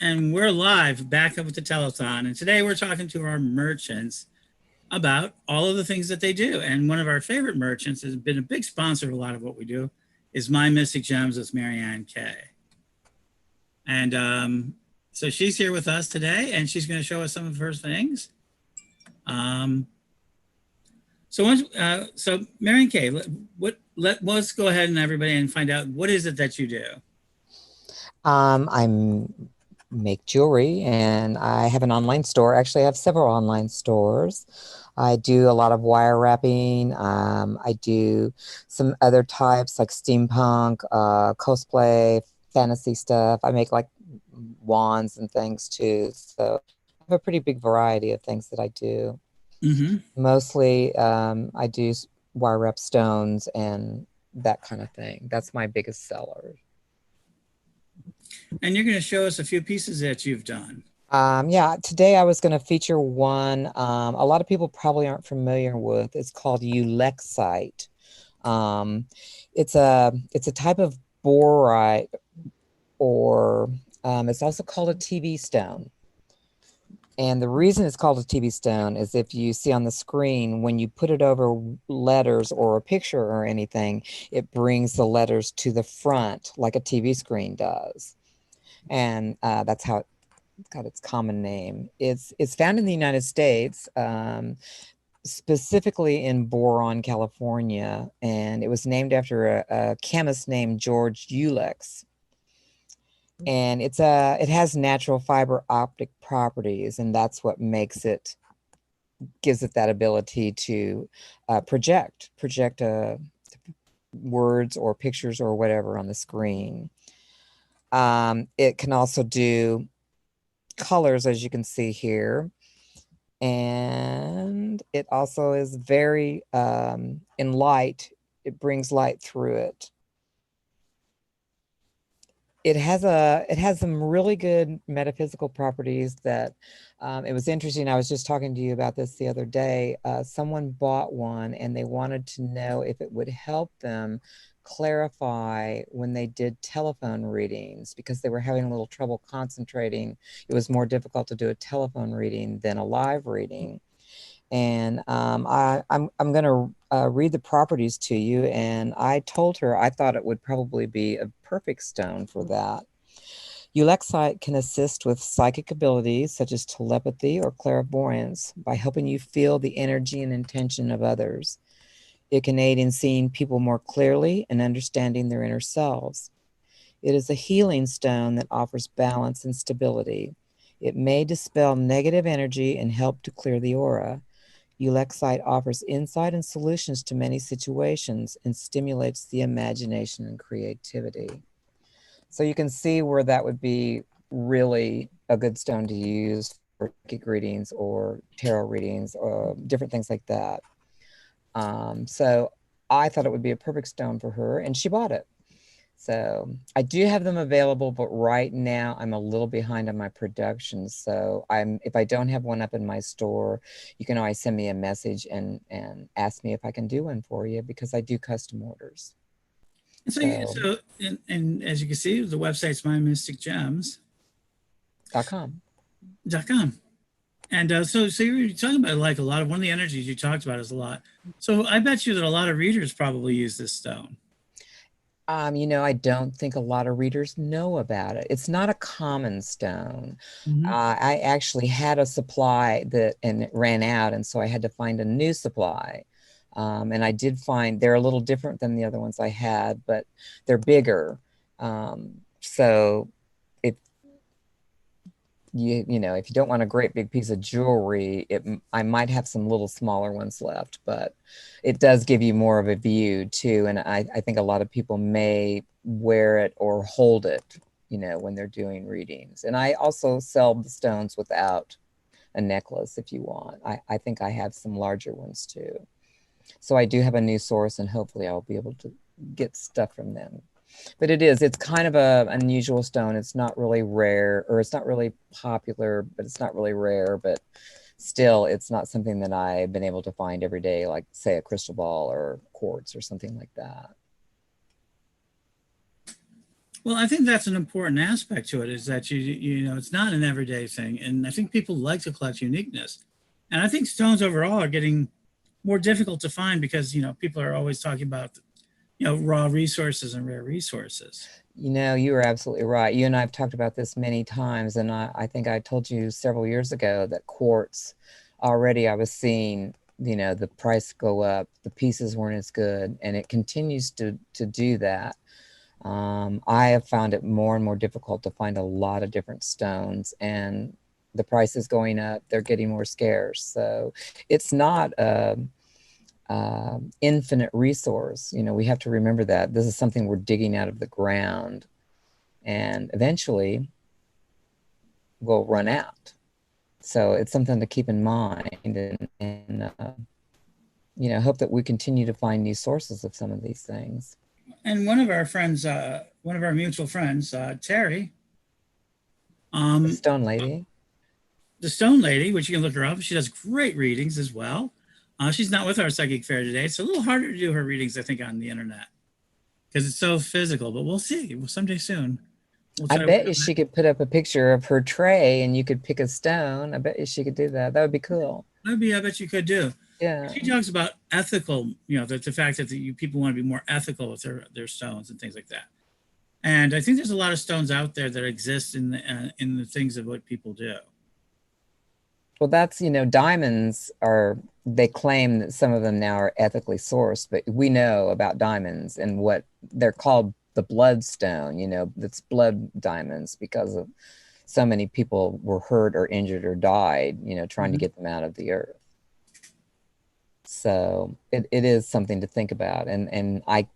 and we're live back up with the Telethon. And today we're talking to our merchants about all of the things that they do. And one of our favorite merchants has been a big sponsor of a lot of what we do is My Mystic Gems with Marianne Kay. And so she's here with us today, and she's going to show us some of her things. Um, so Marianne Kay, let's go ahead and everybody and find out what is it that you do. I'm make jewelry and I have an online store. Actually, I have several online stores. I do a lot of wire wrapping. I do some other types like steampunk, cosplay, fantasy stuff. I make like wands and things too. So I have a pretty big variety of things that I do. Mm-hmm. Mostly, I do wire wrap stones and that kind of thing. That's my biggest seller. And you're going to show us a few pieces that you've done. Yeah, today I was going to feature one a lot of people probably aren't familiar with. It's called Ulexite. Um, it's a type of borite, or it's also called a TV stone. And the reason it's called a TV stone is if you see on the screen, when you put it over letters or a picture or anything, it brings the letters to the front like a TV screen does. And that's how it got its common name. It's found in the United States, specifically in Boron, California, and it was named after a chemist named George Ulex. And it has natural fiber optic properties, and that's what gives it that ability to project words or pictures or whatever on the screen. It can also do colors, as you can see here. And it also is very in light. It brings light through it. It has some really good metaphysical properties that it was interesting. I was just talking to you about this the other day. Someone bought one and they wanted to know if it would help them clarify when they did telephone readings because they were having a little trouble concentrating. It was more difficult to do a telephone reading than a live reading. And I'm going to read the properties to you. And I told her I thought it would probably be a perfect stone for that. Ulexite can assist with psychic abilities such as telepathy or clairvoyance by helping you feel the energy and intention of others. It can aid in seeing people more clearly and understanding their inner selves. It is a healing stone that offers balance and stability. It may dispel negative energy and help to clear the aura. Ulexite offers insight and solutions to many situations and stimulates the imagination and creativity. So you can see where that would be really a good stone to use for psychic readings or tarot readings or different things like that. So I thought it would be a perfect stone for her, and she bought it. So I do have them available, but right now I'm a little behind on my production. So if I don't have one up in my store, you can always send me a message and ask me if I can do one for you because I do custom orders. And So and as you can see, the website's .com. mymysticgems.com. And so you were talking about like a lot of one of the energies you talked about is a lot. So I bet you that a lot of readers probably use this stone. I don't think a lot of readers know about it. It's not a common stone. Mm-hmm. I actually had a supply and it ran out, and so I had to find a new supply. And I did find they're a little different than the other ones I had, but they're bigger. So if if you don't want a great big piece of jewelry, I might have some little smaller ones left, but it does give you more of a view too. And I think a lot of people may wear it or hold it, when they're doing readings. And I also sell the stones without a necklace if you want. I think I have some larger ones too. So I do have a new source, and hopefully I'll be able to get stuff from them. But it's kind of a unusual stone. It's not really rare, or it's not really popular, but it's not really rare, but still it's not something that I've been able to find every day, like say a crystal ball or quartz or something like that. Well, I think that's an important aspect to it is that you know it's not an everyday thing, and I think people like to collect uniqueness, and I think stones overall are getting more difficult to find because you know people are always talking about you know raw resources and rare resources. You know, you are absolutely right. You and I have talked about this many times, and I think I told you several years ago that quartz already I was seeing, you know, the price go up, the pieces weren't as good, and it continues to do that. I have found it more and more difficult to find a lot of different stones, and the price is going up. They're getting more scarce. So it's not a infinite resource. You know, we have to remember that this is something we're digging out of the ground, and eventually we'll run out. So it's something to keep in mind, and you know, hope that we continue to find new sources of some of these things. And one of our friends, one of our mutual friends, Terry, The um, stone lady. the Stone Lady, which you can look her up. She does great readings as well. She's not with our psychic fair today. It's a little harder to do her readings, I think, on the internet because it's so physical. But we'll see. Well, someday soon, we'll I try to work bet on you that. she could put up a picture of her tray and you could pick a stone. I bet you she could do that. That would be cool. Maybe I bet you could do. Yeah. She talks about ethical, you know, the fact that people want to be more ethical with their stones and things like that. And I think there's a lot of stones out there that exist in the things of what people do. Well, that's, you know, diamonds are, they claim that some of them now are ethically sourced, but we know about diamonds and what they're called the bloodstone, you know, that's blood diamonds because of so many people were hurt or injured or died, you know, trying to Mhm. get them out of the earth. So it is something to think about. And I,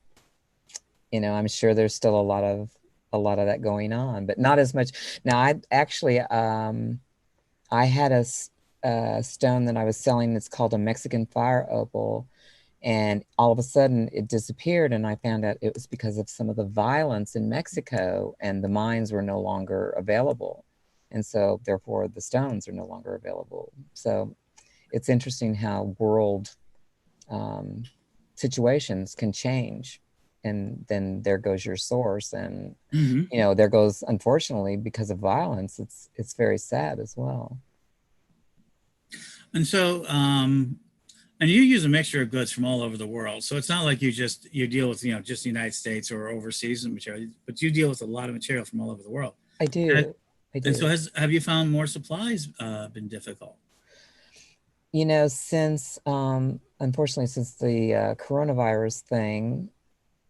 you know, I'm sure there's still a lot of that going on, but not as much. Now I actually I had a stone that I was selling that's called a Mexican fire opal. And all of a sudden it disappeared. And I found out it was because of some of the violence in Mexico and the mines were no longer available. And so therefore the stones are no longer available. So it's interesting how world um, situations can change. And then there goes your source. And, Mhm. you know, there goes, unfortunately, because of violence, it's very sad as well. And so, and you use a mixture of goods from all over the world. So it's not like you deal with you know just the United States or overseas material, but you deal with a lot of material from all over the world. I And, do. I and so do. has have you found more supplies been difficult? You know, since unfortunately, since the coronavirus thing,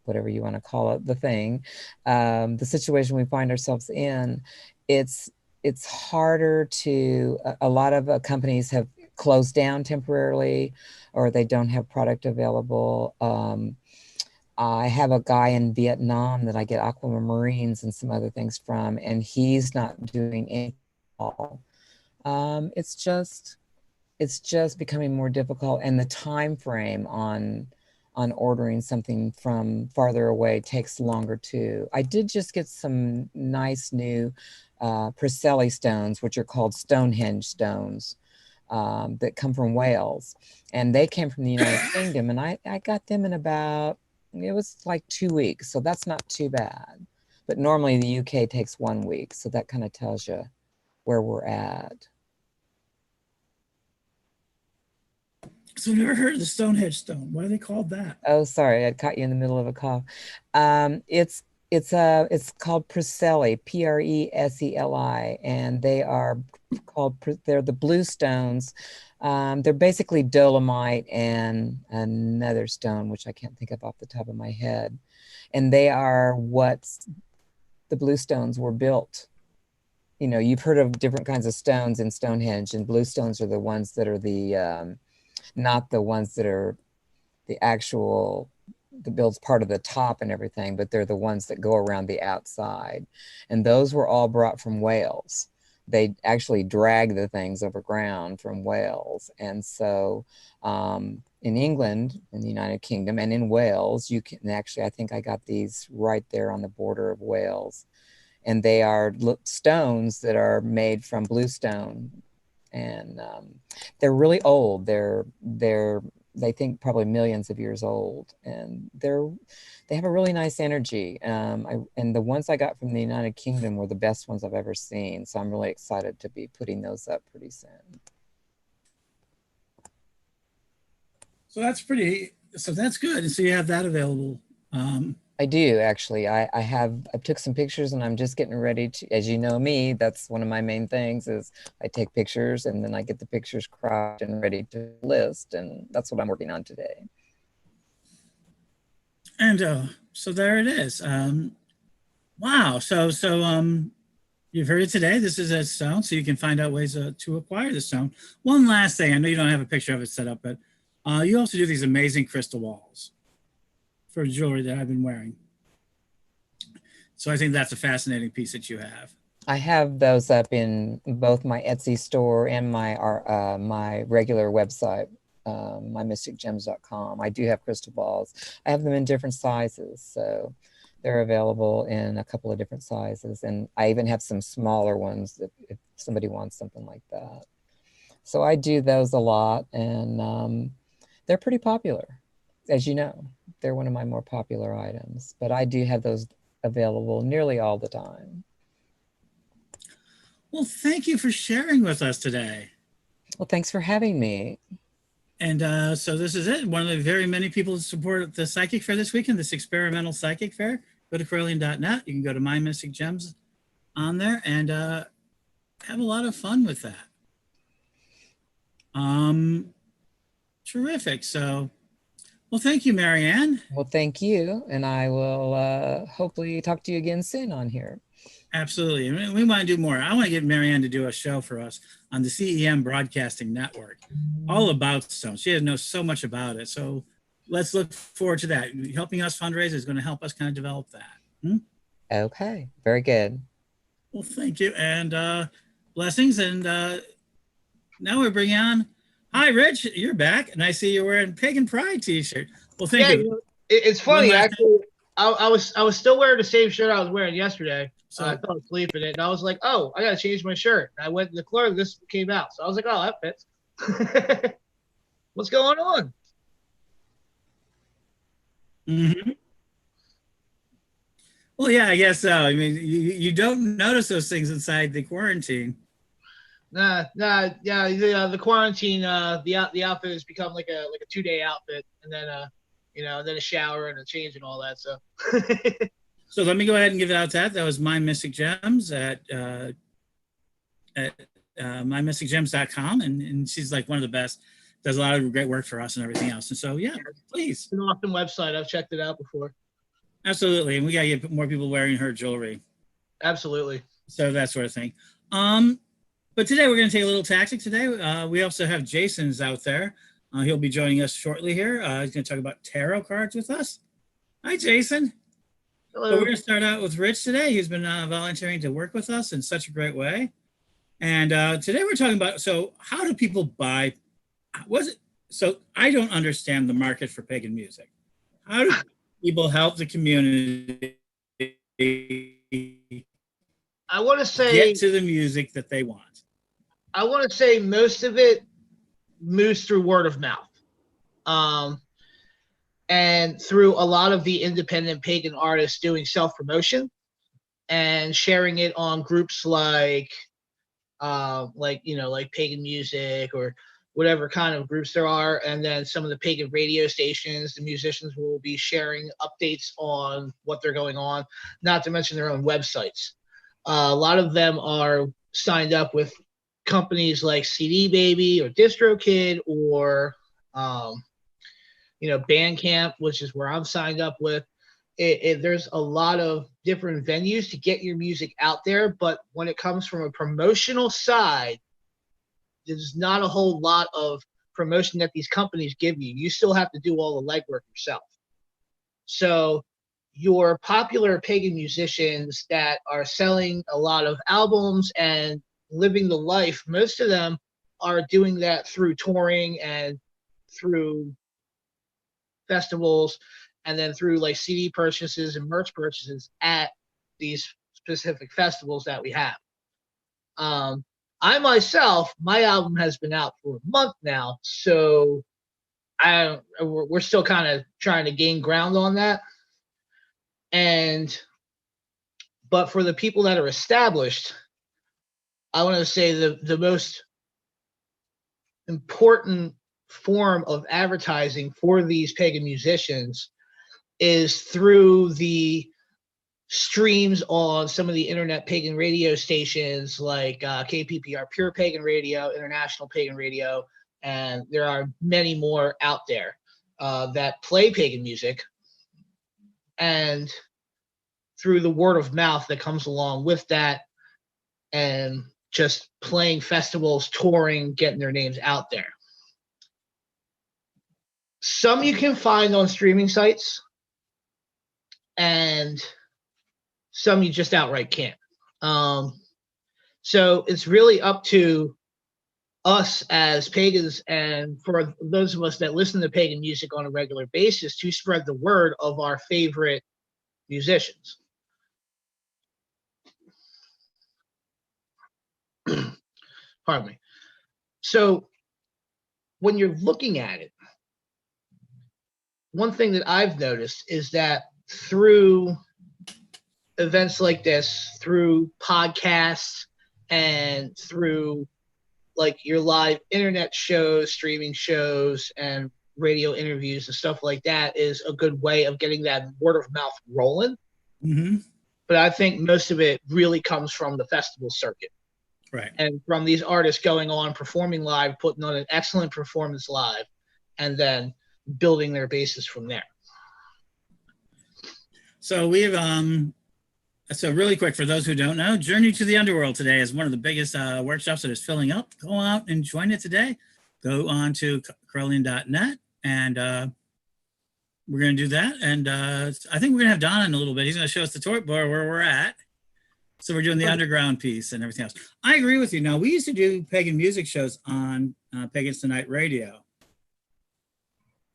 whatever you want to call it, the thing, the situation we find ourselves in, it's it's harder to. A lot of companies have closed down temporarily, or they don't have product available. I have a guy in Vietnam that I get aquamarines and some other things from, and he's not doing anything at all. It's just becoming more difficult, and the time frame on ordering something from farther away takes longer too. I did just get some nice new Preseli stones, which are called Stonehenge stones, that come from Wales, and they came from the United Kingdom, and I got them in about, it was like 2 weeks, so that's not too bad. But normally the UK takes 1 week, so that kind of tells you where we're at. So I've never heard of the Stonehenge stone. What are they called that? Oh, sorry, I caught you in the middle of a cough. It's it's called Preseli, Preseli, and they are they're the blue stones. They're basically dolomite and another stone, which I can't think of off the top of my head. And they are what the blue stones were built. You know, you've heard of different kinds of stones in Stonehenge, and blue stones are the ones that are the not the ones that are the actual the builds part of the top and everything, but they're the ones that go around the outside. And those were all brought from Wales. They actually drag the things over ground from Wales. And so in England, in the United Kingdom, and in Wales, you can actually, I think I got these right there on the border of Wales. And they are stones that are made from bluestone. And they're really old. They're they think probably millions of years old, and they have a really nice energy. And the ones I got from the United Kingdom were the best ones I've ever seen. So I'm really excited to be putting those up pretty soon. So that's good. And so you have that available. Um, I do actually. I took some pictures and I'm just getting ready to, as you know me, that's one of my main things is I take pictures and then I get the pictures cropped and ready to list. And that's what I'm working on today. and so there it is. Wow. You've heard it today. This is a stone, so you can find out ways to acquire the stone. One last thing. I know you don't have a picture of it set up, but you also do these amazing crystal balls for jewelry that I've been wearing. So I think that's a fascinating piece that you have. I have those up in both my Etsy store and my regular website, mymysticgems.com. I do have crystal balls. I have them in different sizes, so they're available in a couple of different sizes, and I even have some smaller ones if somebody wants something like that. So I do those a lot, and they're pretty popular, as you know. They're one of my more popular items, but I do have those available nearly all the time. Well, thank you for sharing with us today. Well, thanks for having me. And so this is it. One of the very many people who support the Psychic Fair this weekend, this experimental Psychic Fair. Go to Correllian.net. You can go to My Mystic Gems on there and have a lot of fun with that. Terrific. So, well, thank you, Marianne. Well, thank you. And I will hopefully talk to you again soon on here. Absolutely. And we want to do more. I want to get Marianne to do a show for us on the CEM Broadcasting Network, all about stones. She knows so much about it. So let's look forward to that. Helping us fundraise is going to help us kind of develop that. Okay. Very good. Well, thank you. And blessings. And now we're bringing on, hi, Rich, you're back. And I see you're wearing Pagan Pride t-shirt. Well, thank you. You know, it's funny, actually. I was still wearing the same shirt I was wearing yesterday. So I fell asleep in it, and I was like, "Oh, I gotta change my shirt." And I went to the clerk. This came out, so I was like, "Oh, that fits." What's going on? Mm-hmm. Well, yeah, I guess so. I mean, you don't notice those things inside the quarantine. Yeah. The quarantine, the outfit has become like a 2-day outfit, and then then a shower and a change and all that. So. So let me go ahead and give it out that. That was My Mystic Gems at mymysticgems.com. And she's like one of the best, does a lot of great work for us and everything else. And so, yeah, please. It's an awesome website. I've checked it out before. Absolutely. And we got to get more people wearing her jewelry. Absolutely. So that sort of thing. But today we're going to take a little tactic today. We also have Jason's out there. He'll be joining us shortly here. He's going to talk about tarot cards with us. Hi, Jason. Hello. So we're going to start out with Rich today. He's been volunteering to work with us in such a great way. And today we're talking about, so how do people buy, so I don't understand the market for pagan music. How do people help the community I want to say get to the music that they want? I want to say most of it moves through word of mouth. And through a lot of the independent pagan artists doing self-promotion and sharing it on groups like pagan music or whatever kind of groups there are. And then some of the pagan radio stations, the musicians will be sharing updates on what they're going on, not to mention their own websites. A lot of them are signed up with companies like CD Baby or DistroKid or Bandcamp, which is where I'm signed up with. There's a lot of different venues to get your music out there, but when it comes from a promotional side, there's not a whole lot of promotion that these companies give you. You still have to do all the legwork yourself. So your popular pagan musicians that are selling a lot of albums and living the life, most of them are doing that through touring and through festivals, and then through like CD purchases and merch purchases at these specific festivals that we have. I myself, my album has been out for a month now, so we're still kind of trying to gain ground on that. But for the people that are established, I want to say the most important form of advertising for these pagan musicians is through the streams on some of the internet pagan radio stations like KPPR Pure Pagan Radio, International Pagan Radio, and there are many more out there that play pagan music, and through the word of mouth that comes along with that, and just playing festivals, touring, getting their names out there. Some you can find on streaming sites, and some you just outright can't. So it's really up to us as pagans, and for those of us that listen to pagan music on a regular basis, to spread the word of our favorite musicians. Pardon me. So when you're looking at it, one thing that I've noticed is that through events like this, through podcasts, and through like your live internet shows, streaming shows, and radio interviews and stuff like that, is a good way of getting that word of mouth rolling. Mm-hmm. But I think most of it really comes from the festival circuit. Right. And from these artists going on, performing live, putting on an excellent performance live, and then building their bases from there. So we've so really quick, for those who don't know, Journey to the Underworld today is one of the biggest workshops that is filling up. Go out and join it today. Go on to Correllian.net, and we're going to do that. And I think we're going to have Don in a little bit. He's going to show us the tour board where we're at. So we're doing the underground piece and everything else. I agree with you. Now, we used to do pagan music shows on Pagans Tonight Radio.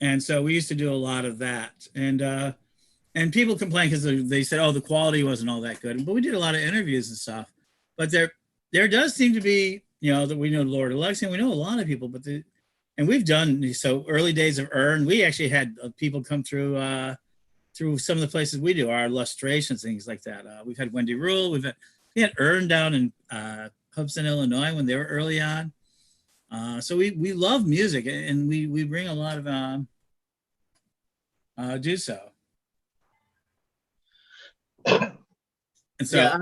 And so we used to do a lot of that. And people complain because they said, oh, the quality wasn't all that good. But we did a lot of interviews and stuff. But there does seem to be, that we know Lord Alexian, we know a lot of people, and we've done, so early days of Urn, we actually had people come through some of the places we do, our illustrations, things like that. We've had Wendy Rule, we had Urn down in Hubson, Illinois when they were early on. So we love music, and we bring a lot of do so. And so yeah,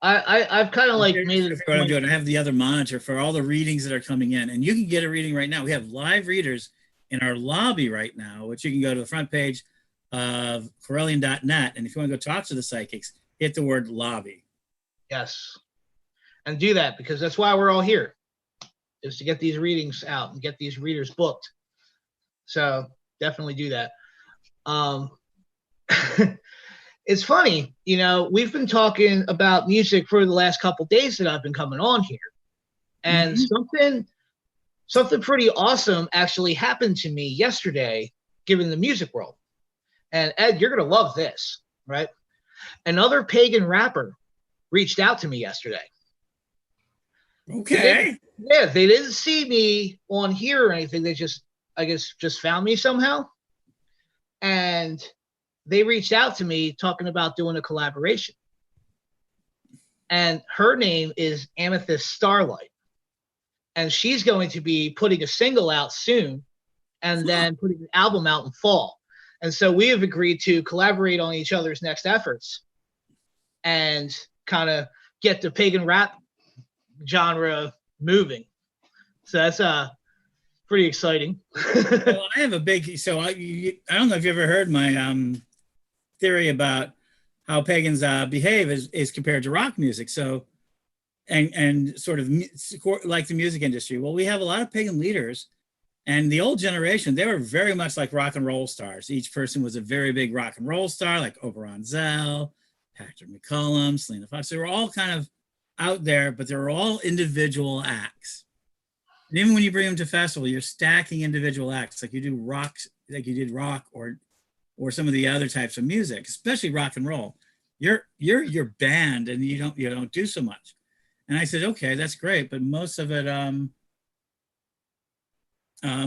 I've kind of like made it. What I'm doing, I have the other monitor for all the readings that are coming in, and you can get a reading right now. We have live readers in our lobby right now, which you can go to the front page of Correllian.net, and if you want to go talk to the psychics, hit the word lobby. Yes, and do that, because that's why we're all here, is to get these readings out and get these readers booked. So definitely do that. It's funny, we've been talking about music for the last couple days that I've been coming on here, and something pretty awesome actually happened to me yesterday, given the music world. And Ed, you're gonna love this, right? Another pagan rapper reached out to me yesterday. Okay. They didn't see me on here or anything. They just found me somehow, and they reached out to me talking about doing a collaboration. And her name is Amethyst Starlight. And she's going to be putting a single out soon, and then putting an album out in fall. And so we have agreed to collaborate on each other's next efforts and kind of get the pagan rap genre moving. So that's pretty exciting. Well, I have a big, I don't know if you ever heard my theory about how pagans behave is compared to rock music. So, and sort of like the music industry. Well, we have a lot of pagan leaders, and the old generation, they were very much like rock and roll stars. Each person was a very big rock and roll star, like Oberon Zell, Patrick McCullum, Selena Fox. They were all kind of out there, but they were all individual acts. And even when you bring them to festival, you're stacking individual acts, like you do rock, like you did rock or some of the other types of music, especially rock and roll. You're your band, and you don't do so much. And I said, okay, that's great, but most of it,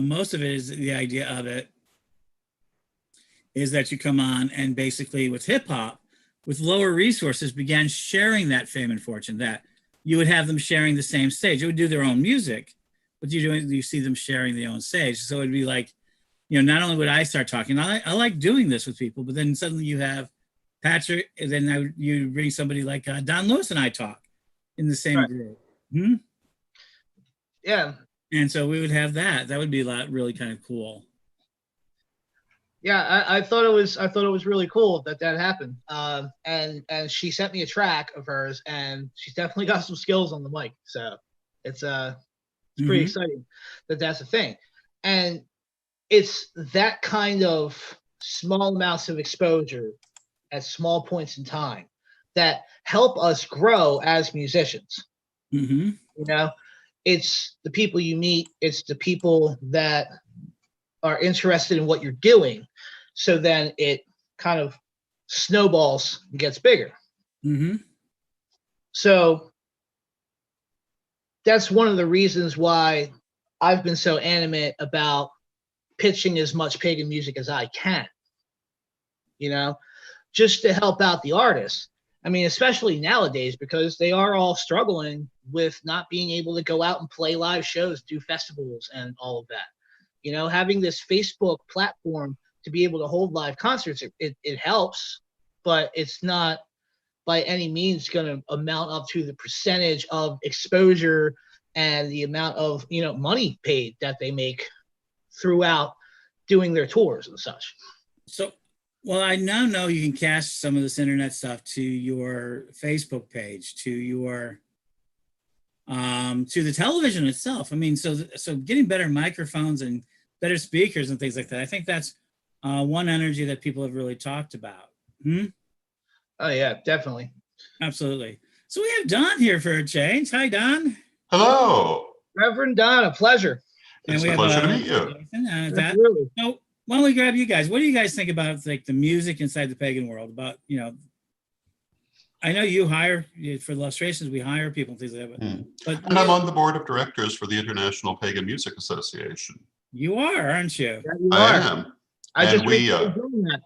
most of it is the idea of it is that you come on and basically with hip hop, with lower resources, began sharing that fame and fortune. That you would have them sharing the same stage. They would do their own music, but you see them sharing their own stage. So it'd be like, not only would I start talking, I like doing this with people, but then suddenly you have Patrick, and then you bring somebody like Don Lewis and I talk in the same Right. group. Hmm? Yeah. And so we would have that. That would be really kind of cool. Yeah, I thought it was really cool that happened. And she sent me a track of hers, and she's definitely got some skills on the mic. So it's pretty exciting that that's a thing. And it's that kind of small amounts of exposure at small points in time that help us grow as musicians. Mm-hmm. It's the people you meet, it's the people that are interested in what you're doing. So then it kind of snowballs and gets bigger. Mm-hmm. So that's one of the reasons why I've been so animate about pitching as much pagan music as I can, just to help out the artists. I mean, especially nowadays, because they are all struggling with not being able to go out and play live shows, do festivals and all of that. Having this Facebook platform to be able to hold live concerts, it helps, but it's not by any means going to amount up to the percentage of exposure and the amount of, money paid that they make throughout doing their tours and such. So, well, I now know you can cast some of this internet stuff to your Facebook page, to your to the television itself. I mean, so getting better microphones and better speakers and things like that. I think that's one energy that people have really talked about. Hmm? Oh yeah, definitely. Absolutely. So we have Don here for a change. Hi, Don. Hello. Reverend Don, a pleasure. It's a pleasure to meet you. Absolutely. So why don't we grab you guys? What do you guys think about like the music inside the pagan world? About I know you hire for illustrations. We hire people and things like that. But and I'm on the board of directors for the International Pagan Music Association. You are, aren't you? Yeah, you I are. am. I and just we. recently joined that.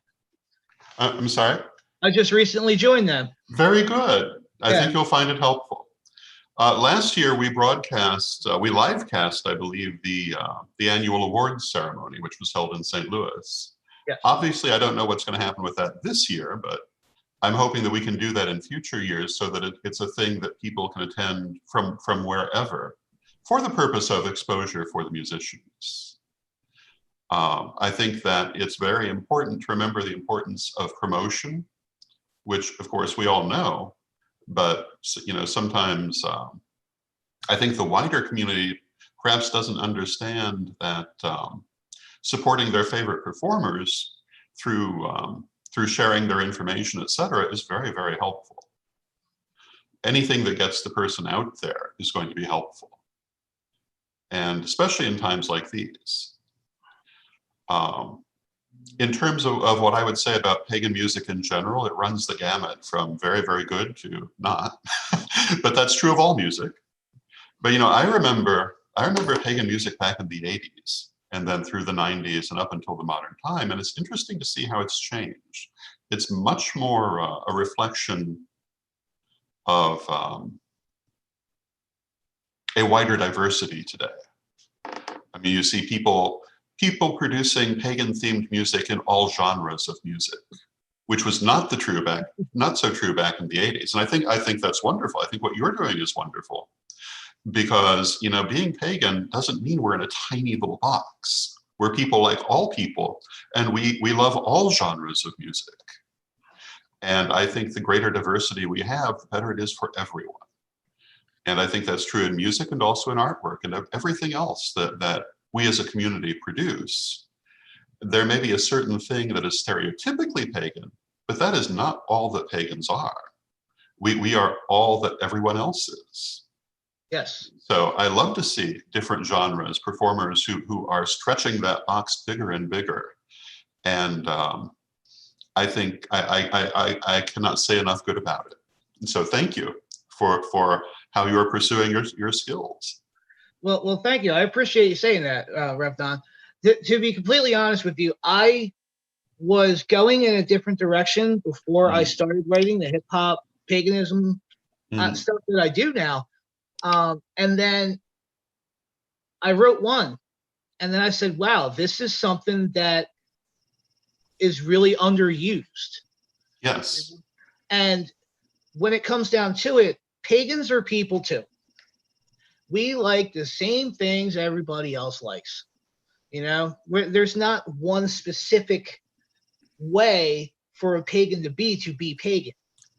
I'm sorry. I just recently joined them. Very good. I think you'll find it helpful. Last year we live cast, I believe, the annual awards ceremony, which was held in St. Louis. Yes. Obviously, I don't know what's going to happen with that this year, but I'm hoping that we can do that in future years so that it's a thing that people can attend from wherever for the purpose of exposure for the musicians. I think that it's very important to remember the importance of promotion, which of course we all know, but sometimes I think the wider community perhaps doesn't understand that supporting their favorite performers through sharing their information, etc., is very, very helpful. Anything that gets the person out there is going to be helpful, and especially in times like these. In terms of what I would say about pagan music in general, it runs the gamut from very, very good to not, but that's true of all music. But I remember pagan music back in the 80s, and then through the 90s and up until the modern time, and it's interesting to see how it's changed. It's much more a reflection of a wider diversity today. I mean, you see people producing pagan-themed music in all genres of music, which was not so true back in the 80s. And I think that's wonderful. I think what you're doing is wonderful, because being pagan doesn't mean we're in a tiny little box. We're people like all people, and we love all genres of music. And I think the greater diversity we have, the better it is for everyone. And I think that's true in music and also in artwork and everything else that we as a community produce. There may be a certain thing that is stereotypically pagan, but that is not all that pagans are. We are all that everyone else is. Yes. So I love to see different genres, performers who are stretching that box bigger and bigger. And I think I cannot say enough good about it. And so thank you for how you are pursuing your skills. Well, thank you. I appreciate you saying that, Rev Don. To be completely honest with you, I was going in a different direction before I started writing the hip hop paganism stuff that I do now. And then I wrote one, and then I said, wow, this is something that is really underused. Yes. And when it comes down to it, pagans are people too. We like the same things everybody else likes. You know, there's not one specific way for a pagan to be pagan.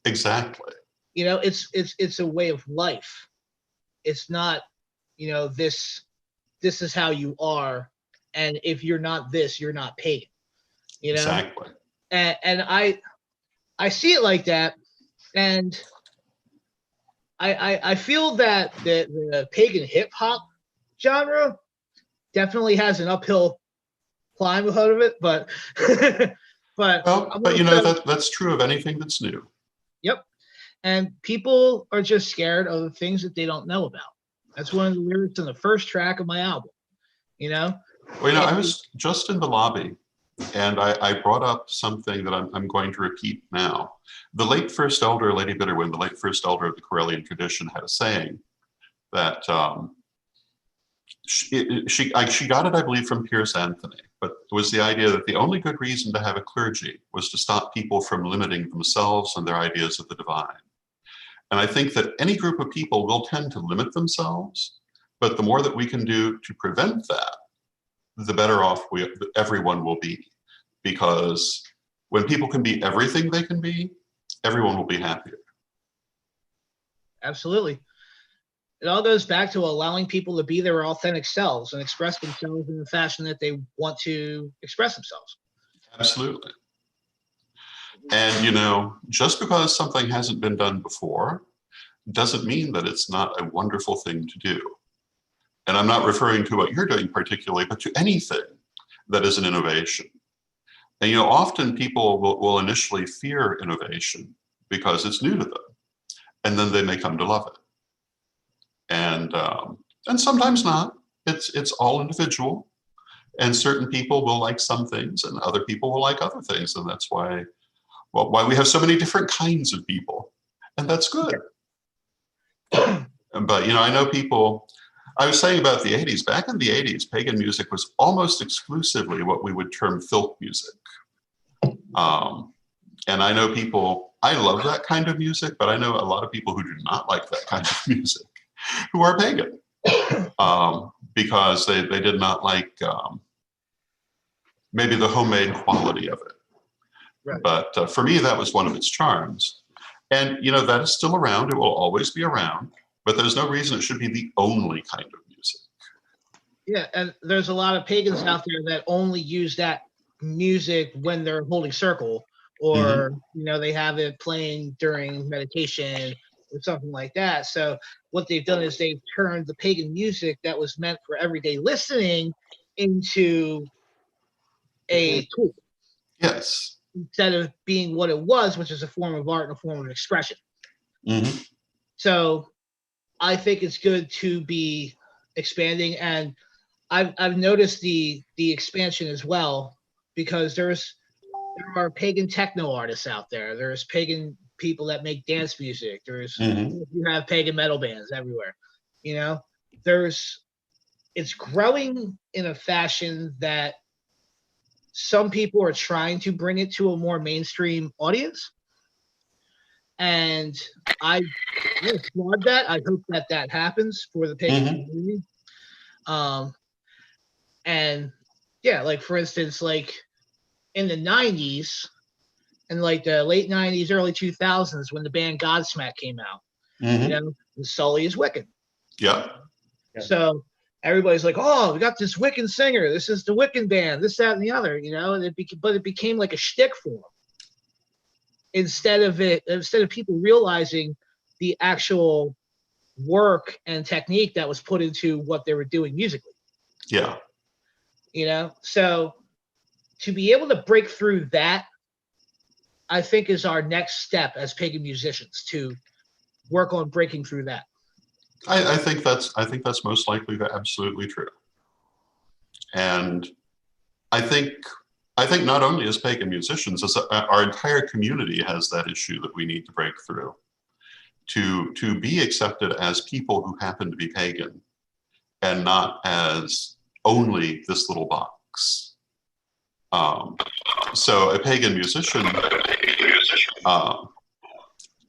Exactly. You know, it's a way of life. It's not, you know, this is how you are, and if you're not this, you're not pagan. You know, Exactly. and I see it like that, and I feel that the pagan hip hop genre definitely has an uphill climb ahead of it, but but Well, I'm but you know, also, that's true of anything that's new. yep. And people are just scared of the things that they don't know about. That's one of the lyrics in the first track of my album. You know, Well, you know, I and was just in the lobby and I brought up something that I'm going to repeat now. The late first elder, Lady Bitterwind, the late first elder of the Corellian tradition, had a saying that she got it, I believe, from Piers Anthony, but it was the idea that the only good reason to have a clergy was to stop people from limiting themselves and their ideas of the divine. And I think that any group of people will tend to limit themselves, but the more that we can do to prevent that, the better off everyone will be. Because when people can be everything they can be, everyone will be happier. absolutely. It all goes back to allowing people to be their authentic selves and express themselves in the fashion that they want to express themselves. Absolutely. And you know, just because something hasn't been done before doesn't mean that it's not a wonderful thing to do. And I'm not referring to what you're doing particularly, but to anything that is an innovation. And you know, often people will initially fear innovation because it's new to them, and then they may come to love it. And sometimes not. It's all individual, and certain people will like some things, and other people will like other things, and that's why we have so many different kinds of people, and that's good. But you know, I know people. I was saying about the '80s. Back in the '80s, pagan music was almost exclusively what we would term filth music. And I know people. I love that kind of music, but I know a lot of people who do not like that kind of music, who are pagan, because they did not like maybe the homemade quality of it. Right. But for me, that was one of its charms. And you know, that is still around. It will always be around. But there's no reason it should be the only kind of music. Yeah, and there's a lot of pagans out there that only use that music when they're holding circle, or you know, they have it playing during meditation or something like that. So what they've done is they've turned the pagan music that was meant for everyday listening into a tool Yes. instead of being what it was, which is a form of art and a form of expression. So I think it's good to be expanding, and I've noticed the expansion as well, because there are pagan techno artists out there. There's pagan people that make dance music. You have pagan metal bands everywhere. You know, it's growing in a fashion that some people are trying to bring it to a more mainstream audience. And I applaud that. I hope that happens for the pagan community. And yeah, like for instance, like in the 90s and like the late 90s, early 2000s, when the band Godsmack came out, you know, Sully is Wiccan. Yeah. So everybody's like, oh, we got this Wiccan singer. This is the Wiccan band, this, that, and the other, you know, and but it became like a shtick for them. Instead of people realizing the actual work and technique that was put into what they were doing musically. Yeah. You know, so to be able to break through that, I think is our next step as pagan musicians, to work on breaking through that. I think that's most likely absolutely true. And I think not only as pagan musicians, as our entire community has that issue that we need to break through to be accepted as people who happen to be pagan and not as only this little box. So a pagan musician,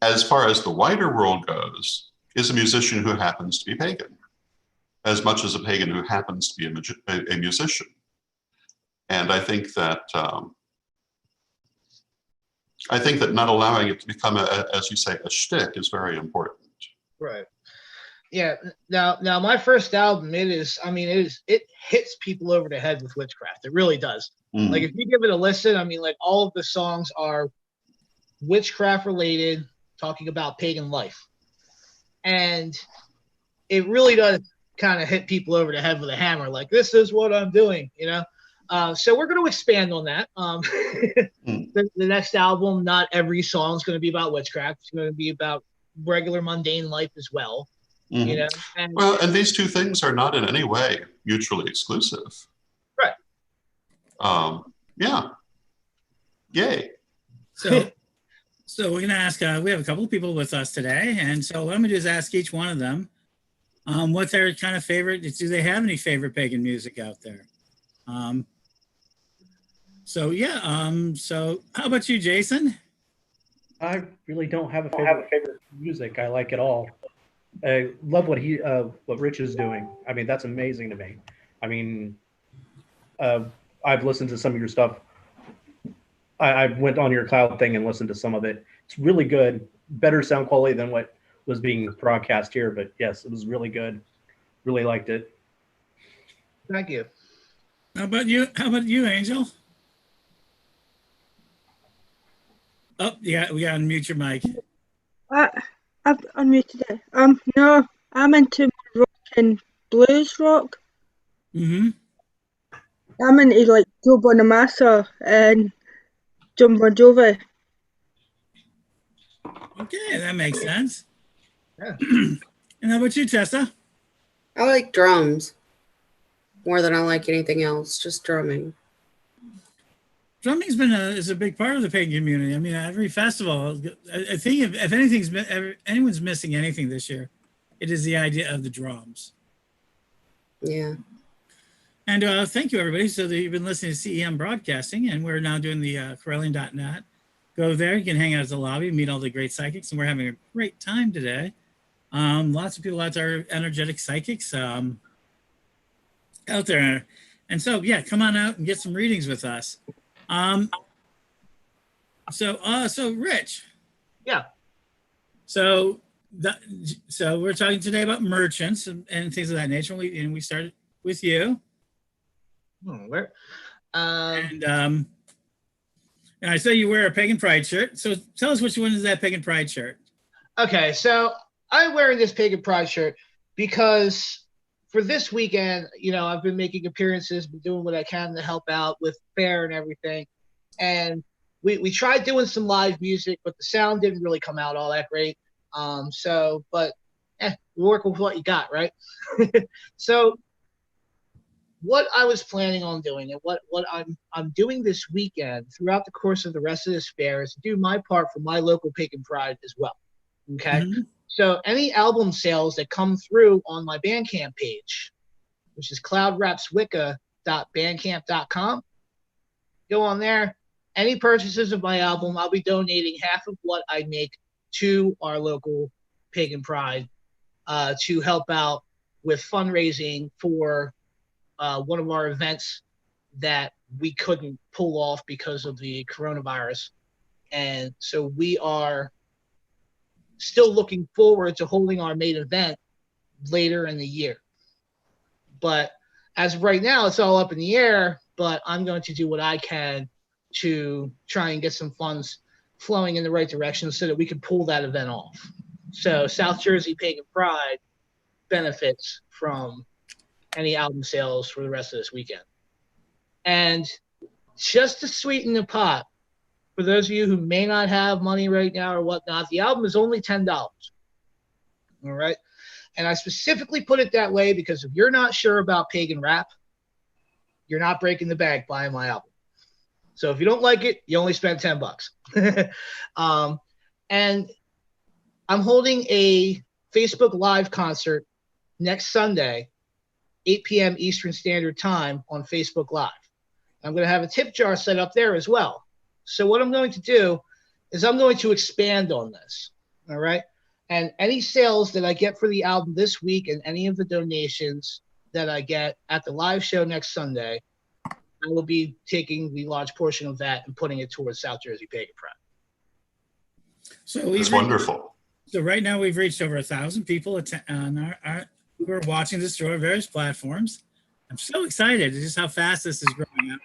as far as the wider world goes, is a musician who happens to be pagan, as much as a pagan who happens to be a musician. And I think that not allowing it to become, as you say, a shtick is very important. Right. Yeah. Now, my first album, it hits people over the head with witchcraft. It really does. Mm. Like, if you give it a listen, I mean, like, all of the songs are witchcraft related, talking about pagan life, and it really does kind of hit people over the head with a hammer. Like, this is what I'm doing, you know. So we're going to expand on that. The next album, not every song is going to be about witchcraft. It's going to be about regular mundane life as well. Mm-hmm. You know, and these two things are not in any way mutually exclusive. Right. Yeah. Yay. So we're going to ask, we have a couple of people with us today. And so what I'm going to do is ask each one of them what their kind of favorite, do they have any favorite pagan music out there? So how about you, Jason? I really don't have a favorite music. I like it all. I love what Rich is doing. I mean, that's amazing to me. I mean, I've listened to some of your stuff. I went on your cloud thing and listened to some of it. It's really good, better sound quality than what was being broadcast here. But yes, it was really good. Really liked it. Thank you. How about you, Angel? Oh, yeah, we got to unmute your mic. I've unmuted it. No, I'm into rock and blues rock. Mm-hmm. I'm into like Joe Bonamassa and John Bon Jovi. Okay, that makes sense. Yeah. And how about you, Tessa? I like drums more than I like anything else, just drumming. Drumming's is a big part of the pagan community. I mean, every festival, I think if anyone's missing anything this year, it is the idea of the drums. Yeah. And thank you, everybody. So you've been listening to CEM Broadcasting, and we're now doing the Corellian.net. Go there. You can hang out at the lobby, meet all the great psychics, and we're having a great time today. Lots of people out there, energetic psychics out there. And so, yeah, come on out and get some readings with us. So Rich. Yeah. So we're talking today about merchants and things of that nature. We started with you. Where? And I saw you wear a Pagan Pride shirt. So tell us which one is that Pagan Pride shirt. Okay, so I'm wearing this Pagan Pride shirt because for this weekend, you know, I've been making appearances, been doing what I can to help out with fair and everything. And we tried doing some live music, but the sound didn't really come out all that great. But work with what you got, right? So what I was planning on doing and what I'm doing this weekend throughout the course of the rest of this fair is to do my part for my local Pagan Pride as well. Okay. Mm-hmm. So any album sales that come through on my Bandcamp page, which is cloudrapswicca.bandcamp.com, go on there. Any purchases of my album, I'll be donating half of what I make to our local Pagan Pride to help out with fundraising for one of our events that we couldn't pull off because of the coronavirus. And so we are still looking forward to holding our main event later in the year. But as of right now, it's all up in the air, but I'm going to do what I can to try and get some funds flowing in the right direction so that we can pull that event off. So South Jersey Pagan Pride benefits from any album sales for the rest of this weekend. And just to sweeten the pot, for those of you who may not have money right now or whatnot, the album is only $10. All right. And I specifically put it that way because if you're not sure about pagan rap, you're not breaking the bank buying my album. So if you don't like it, you only spent $10. And I'm holding a Facebook Live concert next Sunday, 8 p.m. Eastern Standard Time on Facebook Live. I'm going to have a tip jar set up there as well. So what I'm going to do is I'm going to expand on this. All right. And any sales that I get for the album this week and any of the donations that I get at the live show next Sunday, I will be taking the large portion of that and putting it towards South Jersey Pagan Prep. So It's wonderful. So right now we've reached over 1,000 people on who are watching this through our various platforms. I'm so excited just how fast this is growing up.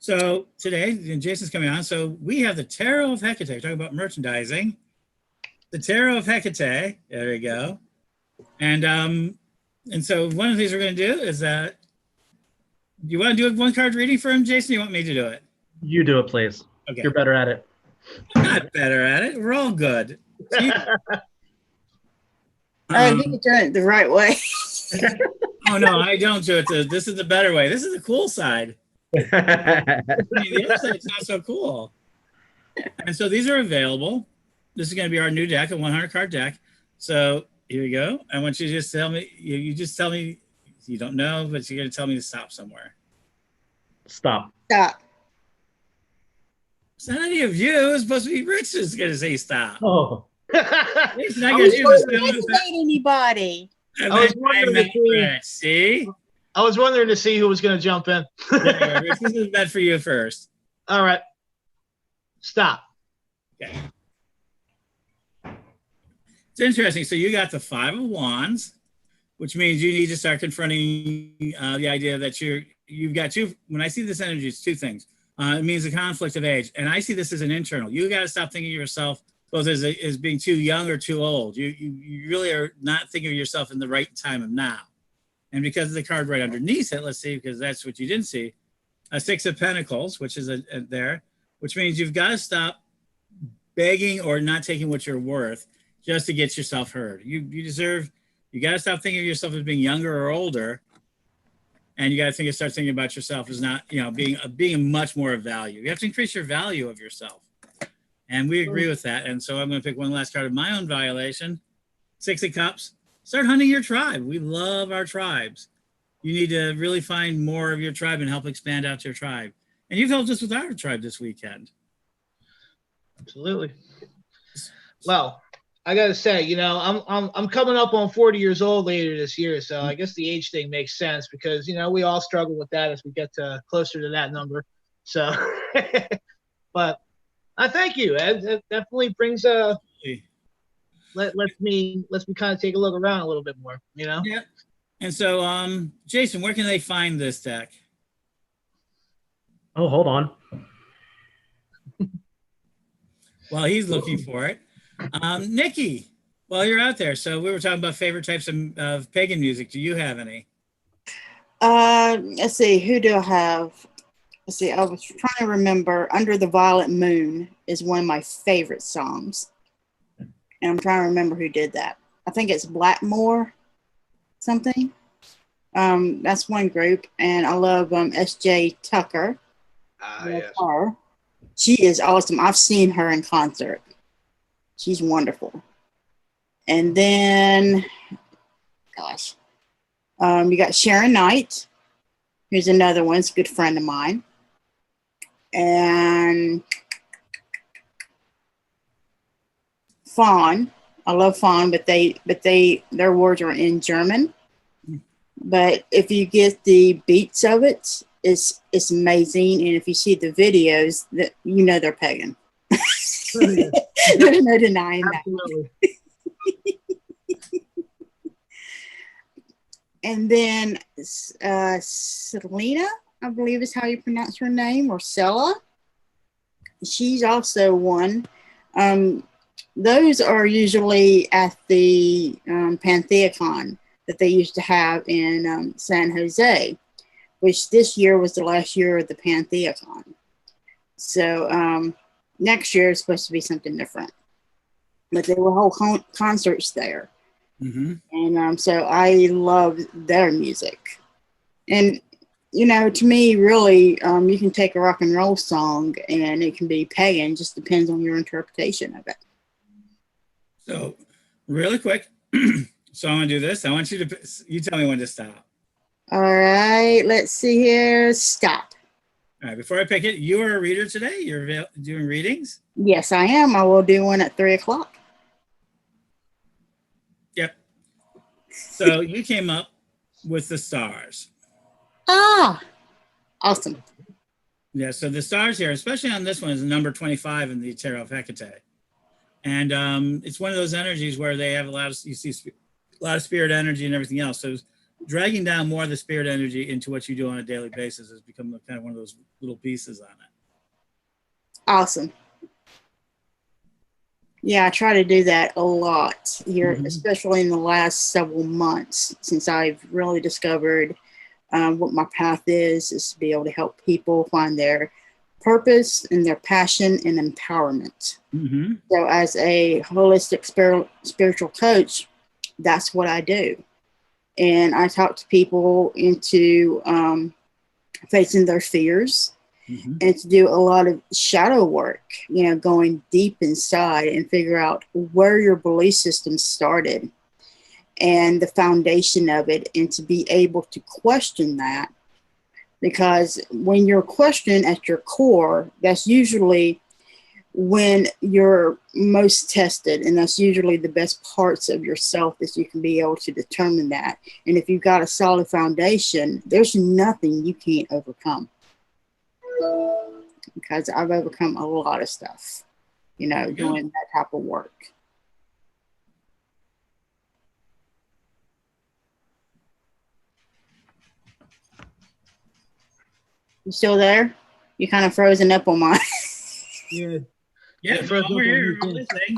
So today, Jason's coming on. So we have the Tarot of Hecate. We're talking about merchandising. The Tarot of Hecate. There we go. And so one of the things we're going to do is do you want to do a one card reading for him, Jason? Or you want me to do it? You do it, please. Okay. You're better at it. I'm not better at it. We're all good. I think you're doing it the right way. Oh no, I don't do it. This is the better way. This is the cool side. The other side's not so cool. And so these are available. This is going to be our new deck, a 100 card deck. So here you go. I want you to just tell me. You just tell me you don't know, but you're going to tell me to stop somewhere. Stop. Stop. It's not any of you. It's supposed to be Rich who's going to say stop. Oh. It's not I going to You do didn't say anybody. Rich. See? I was wondering to see who was going to jump in. Yeah, Rich, this is meant for you first. All right. Stop. Okay. It's interesting. So you got the 5 of Wands, which means you need to start confronting the idea that you've got two. When I see this energy, it's two things. It means a conflict of age, and I see this as an internal. You got to stop thinking of yourself both as being too young or too old. You really are not thinking of yourself in the right time of now. And because of the card right underneath it, let's see, because that's what you didn't see, a 6 of Pentacles, which is there, which means you've got to stop begging or not taking what you're worth just to get yourself heard. You got to stop thinking of yourself as being younger or older. And you got to start thinking about yourself as not, being much more of value. You have to increase your value of yourself. And we agree with that. And so I'm going to pick one last card of my own violation. 6 of Cups. Start hunting your tribe. We love our tribes. You need to really find more of your tribe and help expand out your tribe. And you've helped us with our tribe this weekend. Absolutely. Well, I gotta say, I'm coming up on 40 years old later this year, so I guess the age thing makes sense because we all struggle with that as we get closer to that number. So, but I thank you, Ed. That definitely brings lets me kind of take a look around a little bit more. Yeah. And so, Jason, where can they find this deck? Oh, hold on. While he's looking for it. Nikki, while you're out there, so we were talking about favorite types of pagan music. Do you have any? Let's see. Who do I have? Let's see. I was trying to remember. Under the Violet Moon is one of my favorite songs. And I'm trying to remember who did that. I think it's Blackmore something. That's one group. And I love S.J. Tucker. Yes. Her. She is awesome. I've seen her in concert. She's wonderful. And then, you got Sharon Knight, who's another one. It's a good friend of mine. And Fawn. I love Fawn, but their words are in German. But if you get the beats of it, it's amazing. And if you see the videos, that they're pagan. There's no denying Absolutely. that. And then Selena, I believe is how you pronounce her name, or Sella. She's also one. Those are usually at the Pantheacon that they used to have in San Jose, which this year was the last year of the Pantheacon. So next year is supposed to be something different. But there were whole concerts there. And so I love their music. And to me, really, you can take a rock and roll song and it can be pagan. Just depends on your interpretation of it. So, really quick. So I'm gonna do this. I want you tell me when to stop. All right. Let's see here. Stop. All right. Before I pick it, you are a reader today. You're doing readings. Yes, I am. I will do one at 3:00. Yep. So you came up with the stars. Ah, awesome. Yeah, so the stars here, especially on this one, is number 25 in the Tarot of Hecate. And it's one of those energies where they have you see a lot of spirit energy and everything else. So dragging down more of the spirit energy into what you do on a daily basis has become kind of one of those little pieces on it. Awesome. Yeah, I try to do that a lot here, especially in the last several months since I've really discovered what my path is to be able to help people find their purpose and their passion and empowerment. So as a holistic spiritual coach, that's what I do. And I talk to people into facing their fears and to do a lot of shadow work, going deep inside and figure out where your belief system started and the foundation of it, and to be able to question that. Because when you're questioned at your core, that's usually when you're most tested, and that's usually the best parts of yourself that you can be able to determine that. And if you've got a solid foundation, there's nothing you can't overcome. Because I've overcome a lot of stuff, doing that type of work. You still there? You kind of frozen up on mine. Yeah. Yeah, over here. Listening.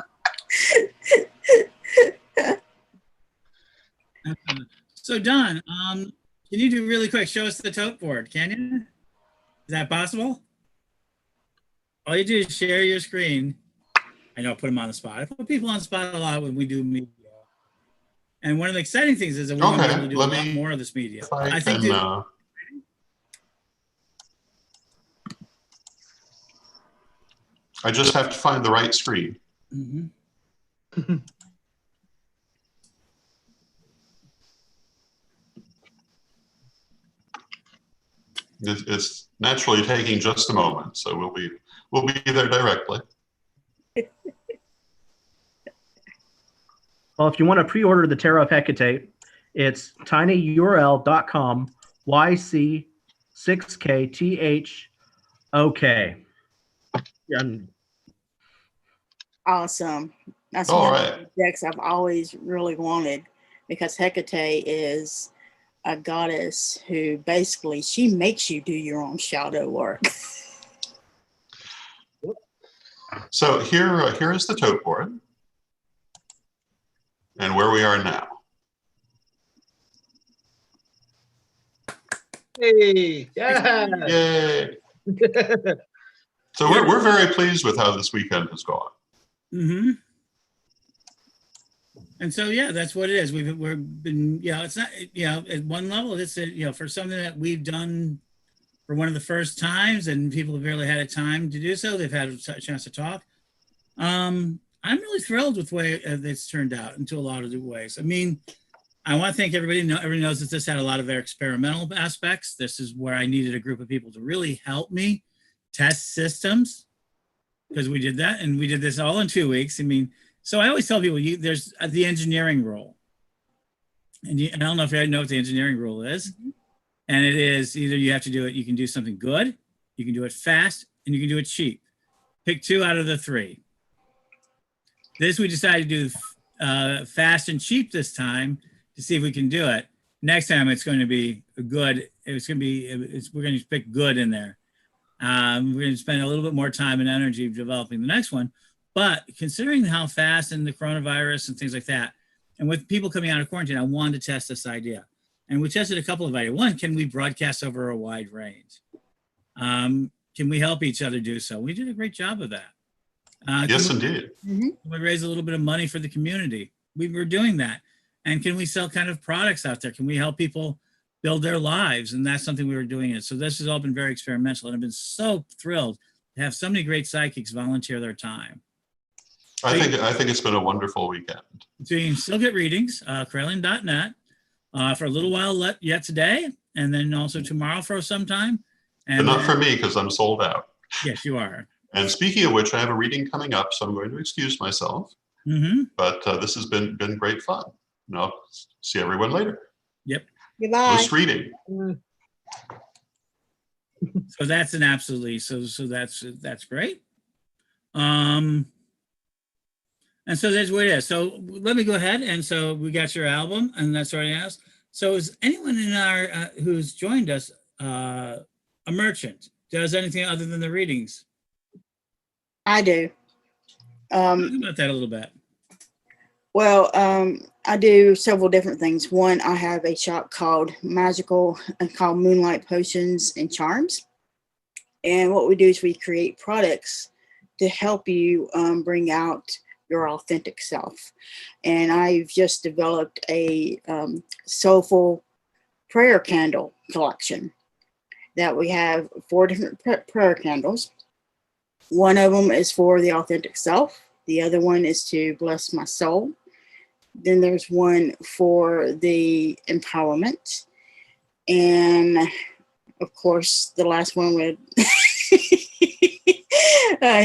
So Don, can you do really quick? Show us the tote board, can you? Is that possible? All you do is share your screen. I know, put them on the spot. I put people on the spot a lot when we do media. And one of the exciting things is that we're going to be able to do a lot more of this media. I think I just have to find the right screen. It's naturally taking just a moment, so we'll be there directly. Well, if you want to pre-order the Tarot of Hecate, it's tinyurl.com YC6KTHOK. Awesome. That's All one right. of the decks I've always really wanted, because Hecate is a goddess who basically, she makes you do your own shadow work. So here is the tote board and where we are now. Hey, yeah. Yay. So we're very pleased with how this weekend has gone. And so, yeah, that's what it is. We've been, it's not, at one level, it's, for something that we've done for one of the first times, and people have barely had a time to do so. They've had a chance to talk. I'm really thrilled with the way it's turned out into a lot of different ways. I mean, I want to thank everybody. Everybody knows that this had a lot of their experimental aspects. This is where I needed a group of people to really help me test systems, because we did that, and we did this all in 2 weeks. I mean, so I always tell people, there's the engineering rule. And I don't know if you know what the engineering rule is. And it is either you have to do it, you can do something good, you can do it fast, and you can do it cheap. Pick 2 out of the 3. This we decided to do fast and cheap this time to see if we can do it. Next time it's going to be good. We're going to pick good in there. We're going to spend a little bit more time and energy developing the next one. But considering how fast and the coronavirus and things like that, and with people coming out of quarantine, I wanted to test this idea. And we tested a couple of ideas. One, can we broadcast over a wide range? Can we help each other do so? We did a great job of that. Yes, indeed. We raised a little bit of money for the community. We were doing that. And can we sell kind of products out there? Can we help people build their lives? And that's something we were doing. So this has all been very experimental. And I've been so thrilled to have so many great psychics volunteer their time. I think it's been a wonderful weekend. So you can still get readings, Carolian.net, for a little while yet today, and then also tomorrow for some time. But not for me, because I'm sold out. Yes, you are. And speaking of which, I have a reading coming up, so I'm going to excuse myself. But this has been great fun. And I'll see everyone later. Yep. Goodbye. Post reading. So that's an absolutely, so that's great. And so that's what it is. So let me go ahead. And so we got your album, and that's already asked. So is anyone in our who's joined us a merchant? Does anything other than the readings? I do. Talk about that a little bit. Well, I do several different things. One, I have a shop called Moonlight Potions and Charms. And what we do is we create products to help you bring out your authentic self. And I've just developed a soulful prayer candle collection that we have 4 different prayer candles. One of them is for the authentic self. The other one is to bless my soul. Then there's one for the empowerment. And of course, the last one would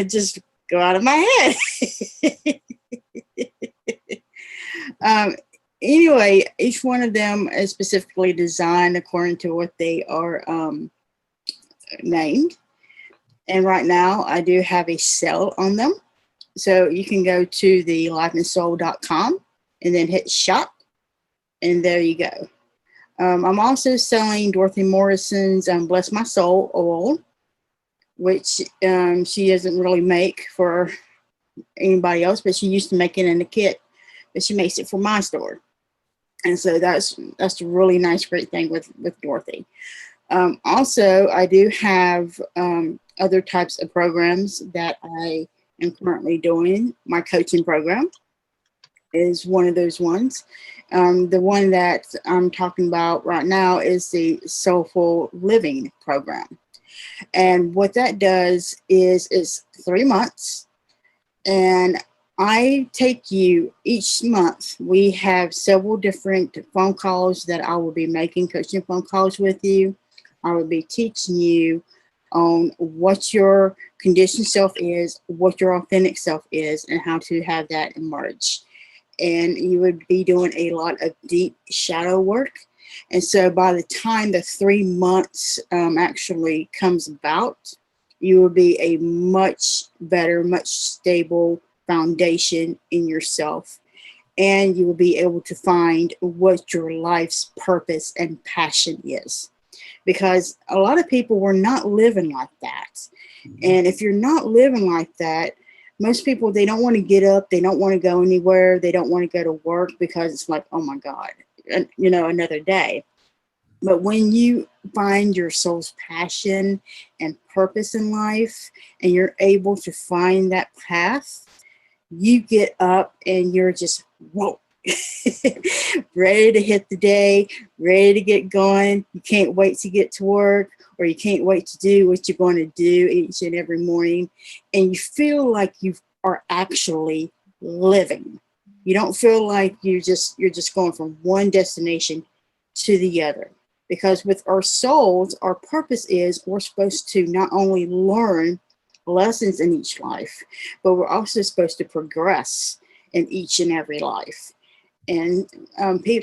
just go out of my head. Anyway, each one of them is specifically designed according to what they are named. And right now I do have a sale on them. So you can go to the lifeandsoul.com and then hit shop. And there you go. I'm also selling Dorothy Morrison's Bless My Soul oil, which she doesn't really make for anybody else, but she used to make it in a kit, but she makes it for my store. And so that's a really nice, great thing with Dorothy. Also, I do have other types of programs that I am currently doing. My coaching program is one of those ones. The one that I'm talking about right now is the Soulful Living program. And what that does is it's 3 months. And I take you each month. We have several different phone calls that I will be making, coaching phone calls with you. I will be teaching you on what your conditioned self is, what your authentic self is, and how to have that emerge. And you would be doing a lot of deep shadow work. And so by the time the 3 months actually comes about, you will be a much better, much stable foundation in yourself. And you will be able to find what your life's purpose and passion is. Because a lot of people were not living like that. And if you're not living like that, most people, they don't want to get up. They don't want to go anywhere. They don't want to go to work because it's like, oh my God, you know, another day. But when you find your soul's passion and purpose in life, and you're able to find that path, you get up and you're just, whoa, ready to hit the day, ready to get going. You can't wait to get to work, or you can't wait to do what you're going to do each and every morning. And you feel like you are actually living. You don't feel like you're just going from one destination to the other. Because with our souls, our purpose is we're supposed to not only learn lessons in each life, but we're also supposed to progress in each and every life. And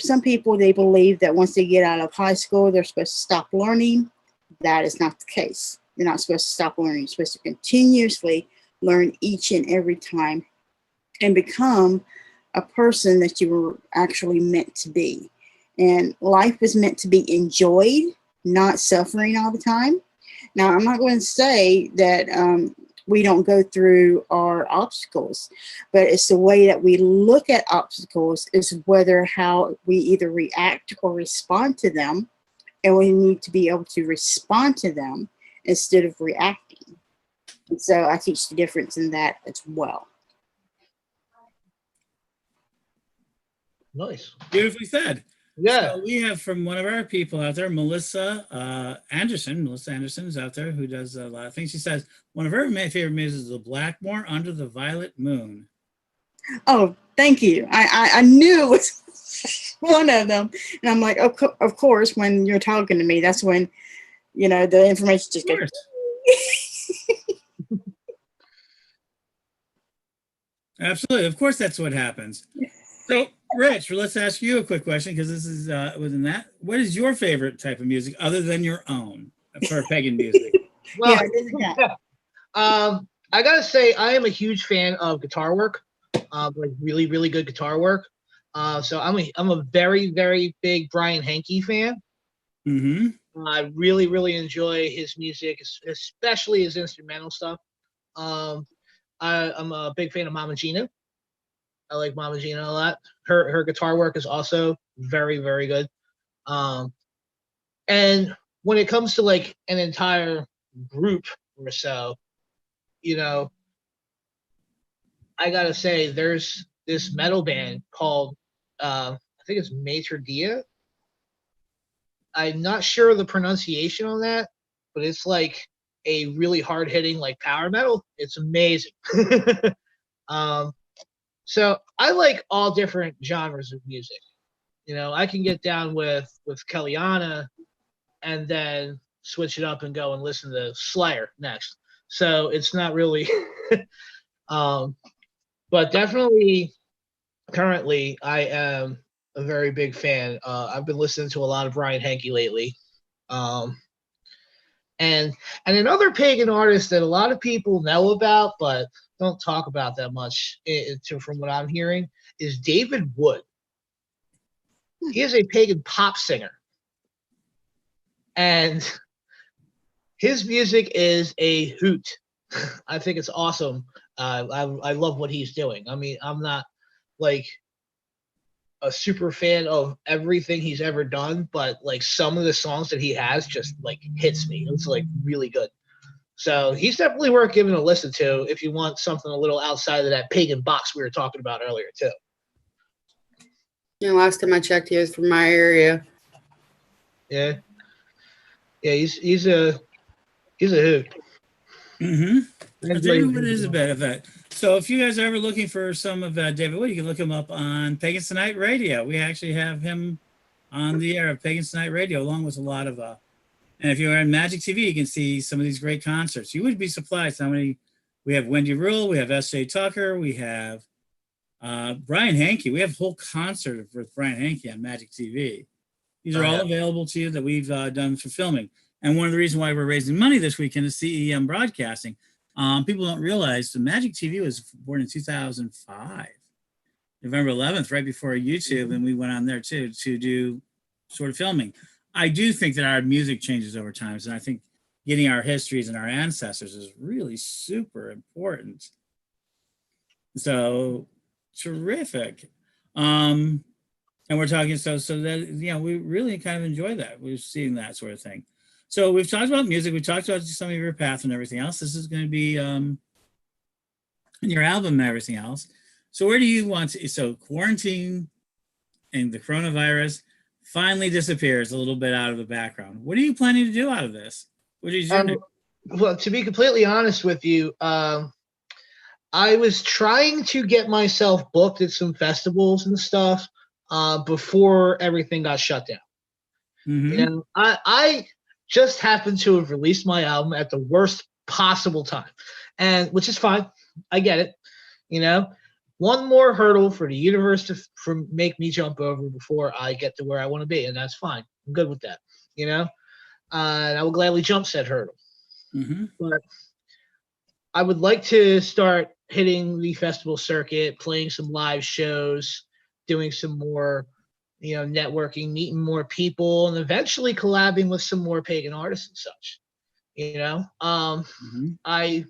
some people, they believe that once they get out of high school, they're supposed to stop learning. That is not the case. You're not supposed to stop learning. You're supposed to continuously learn each and every time and become a person that you were actually meant to be. And life is meant to be enjoyed, not suffering all the time. Now, I'm not going to say that we don't go through our obstacles, but it's the way that we look at obstacles is whether how we either react or respond to them. And we need to be able to respond to them instead of reacting. And so I teach the difference in that as well. Nice. Beautifully said. Yeah. So we have from one of our people out there, Melissa Anderson. Melissa Anderson is out there who does a lot of things. She says one of her favorite music is the Blackmore Under the Violet Moon. Oh, thank you. I knew it was one of them. And I'm like, of course, when you're talking to me, that's when, the information just goes. Absolutely. Of course, that's what happens. So, Rich, let's ask you a quick question because this is within that. What is your favorite type of music other than your own for pagan music? Well, Yeah. I gotta say, I am a huge fan of guitar work, like really, really good guitar work. So I'm a very, very big Brian Henke fan. Mm-hmm. I really, really enjoy his music, especially his instrumental stuff. I'm a big fan of Mama Gina. I like Mama Gina a lot. Her guitar work is also very, very good. And when it comes to like an entire group or so, I gotta say, there's this metal band called I think it's Maitre Dia. I'm not sure of the pronunciation on that, but it's like a really hard hitting like power metal. It's amazing. So I like all different genres of music. I can get down with Kellyanna and then switch it up and go and listen to Slayer next. So it's not really but definitely currently I am a very big fan. I've been listening to a lot of Brian Henke lately. And another pagan artist that a lot of people know about but don't talk about that much, from what I'm hearing, is David Wood. He is a pagan pop singer. And his music is a hoot. I think it's awesome. I love what he's doing. I mean, I'm not like a super fan of everything he's ever done, but like some of the songs that he has just like hits me. It's like really good. So he's definitely worth giving a listen to if you want something a little outside of that pagan box we were talking about earlier too. Last time I checked, he was from my area. Yeah. Yeah, he's a hoot. Mm-hmm. David Wood is a bit of that. So if you guys are ever looking for some of David Wood, you can look him up on Pagans Tonight Radio. We actually have him on the air of Pagans Tonight Radio, along with a lot of, and if you're on Magic TV, you can see some of these great concerts. You would be surprised how many, we have Wendy Rule, we have S.J. Tucker, we have Brian Henke. We have a whole concert with Brian Henke on Magic TV. These are all available to you that we've done for filming. And one of the reasons why we're raising money this weekend is CEM Broadcasting. People don't realize the Magic TV was born in 2005, November 11th, right before YouTube, and we went on there too to do sort of filming. I do think that our music changes over time, and I think getting our histories and our ancestors is really super important. So terrific. And we're talking so that we really kind of enjoy that. We're seeing that sort of thing. So we've talked about music. We talked about some of your path and everything else. This is going to be in your album and everything else. So where do you want to? So quarantine and the coronavirus finally disappears a little bit out of the background. What are you planning to do out of this? What did you do? Well, to be completely honest with you, I was trying to get myself booked at some festivals and stuff before everything got shut down. Mm-hmm. I just happened to have released my album at the worst possible time, and which is fine. I get it. One more hurdle for the universe to make me jump over before I get to where I want to be, and that's fine. I'm good with that. And I will gladly jump said hurdle. Mm-hmm. But I would like to start hitting the festival circuit, playing some live shows, doing some more networking, meeting more people, and eventually collabing with some more pagan artists and such. Mm-hmm. I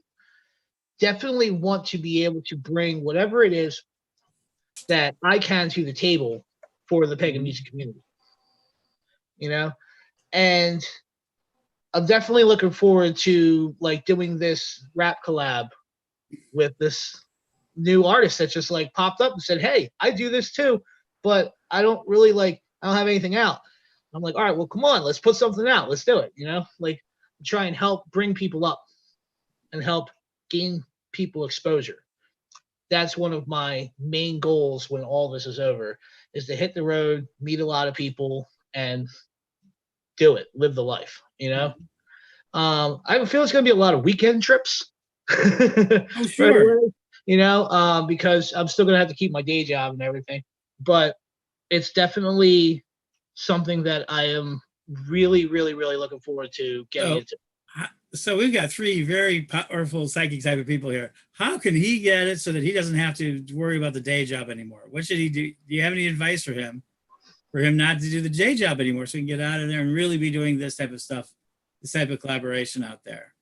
definitely want to be able to bring whatever it is that I can to the table for the pagan music community. And I'm definitely looking forward to like doing this rap collab with this new artist that just like popped up and said, "Hey, I do this too. but I don't really I don't have anything out. I'm like, all right, well, come on, let's put something out. Let's do it. Like try and help bring people up and help gain people exposure. That's one of my main goals when all this is over, is to hit the road, meet a lot of people, and do it, live the life, I feel it's going to be a lot of weekend trips. Oh, sure. Right away, because I'm still going to have to keep my day job and everything. But it's definitely something that I am really, really, really looking forward to getting into. So we've got three very powerful psychic type of people here. How can he get it so that he doesn't have to worry about the day job anymore? What should he do? Do you have any advice for him not to do the day job anymore, so he can get out of there and really be doing this type of stuff, this type of collaboration out there?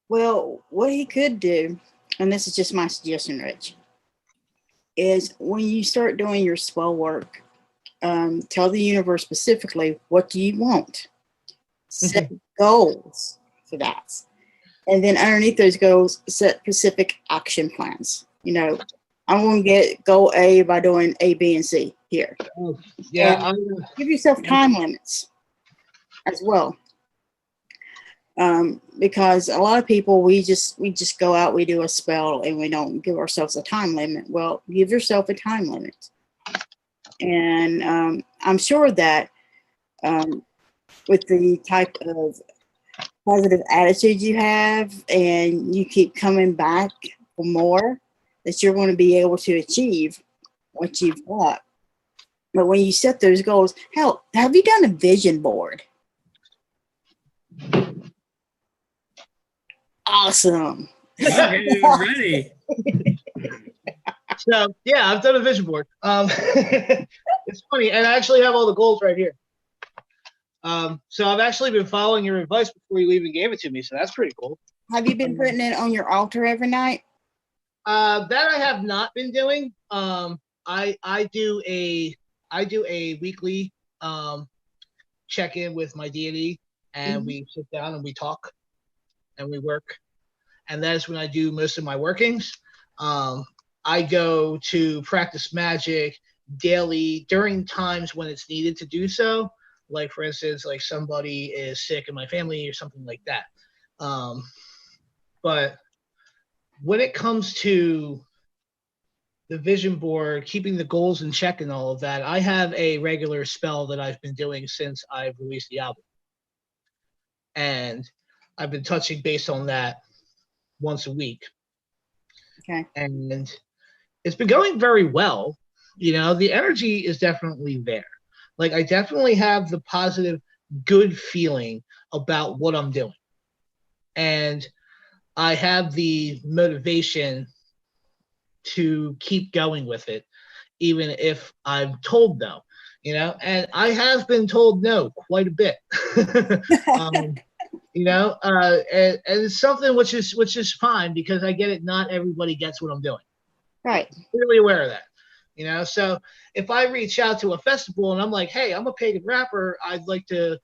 Well, what he could do, and this is just my suggestion, Rich, is when you start doing your spell work, tell the universe specifically, what do you want? Set goals for that. And then underneath those goals, set specific action plans. I'm going to get goal A by doing A, B, and C here. Yeah. Give yourself time limits as well. Because a lot of people, we just go out, we do a spell, and we don't give ourselves a time limit. Well, give yourself a time limit. And I'm sure that with the type of positive attitude you have, and you keep coming back for more, that you're going to be able to achieve what you've got. But when you set those goals, hell, have you done a vision board? Awesome. Okay, we're ready. So yeah, I've done a vision board. It's funny, and I actually have all the goals right here. So I've actually been following your advice before you even gave it to me, so that's pretty cool. Have you been putting it on your altar every night? That I have not been doing. I do a weekly check-in with my deity, and we sit down and we talk and we work, and that is when I do most of my workings. I go to practice magic daily during times when it's needed to do so. Like, for instance, like somebody is sick in my family or something like that. But when it comes to the vision board, keeping the goals in check and all of that, I have a regular spell that I've been doing since I've released the album. And I've been touching base on that once a week. Okay. And it's been going very well. The energy is definitely there. Like, I definitely have the positive, good feeling about what I'm doing. And I have the motivation to keep going with it, even if I'm told no, and I have been told no quite a bit. And it's something which is fine, because I get it. Not everybody gets what I'm doing. Right. I'm really aware of that. So if I reach out to a festival and I'm like, hey, I'm a pagan rapper, I'd like to,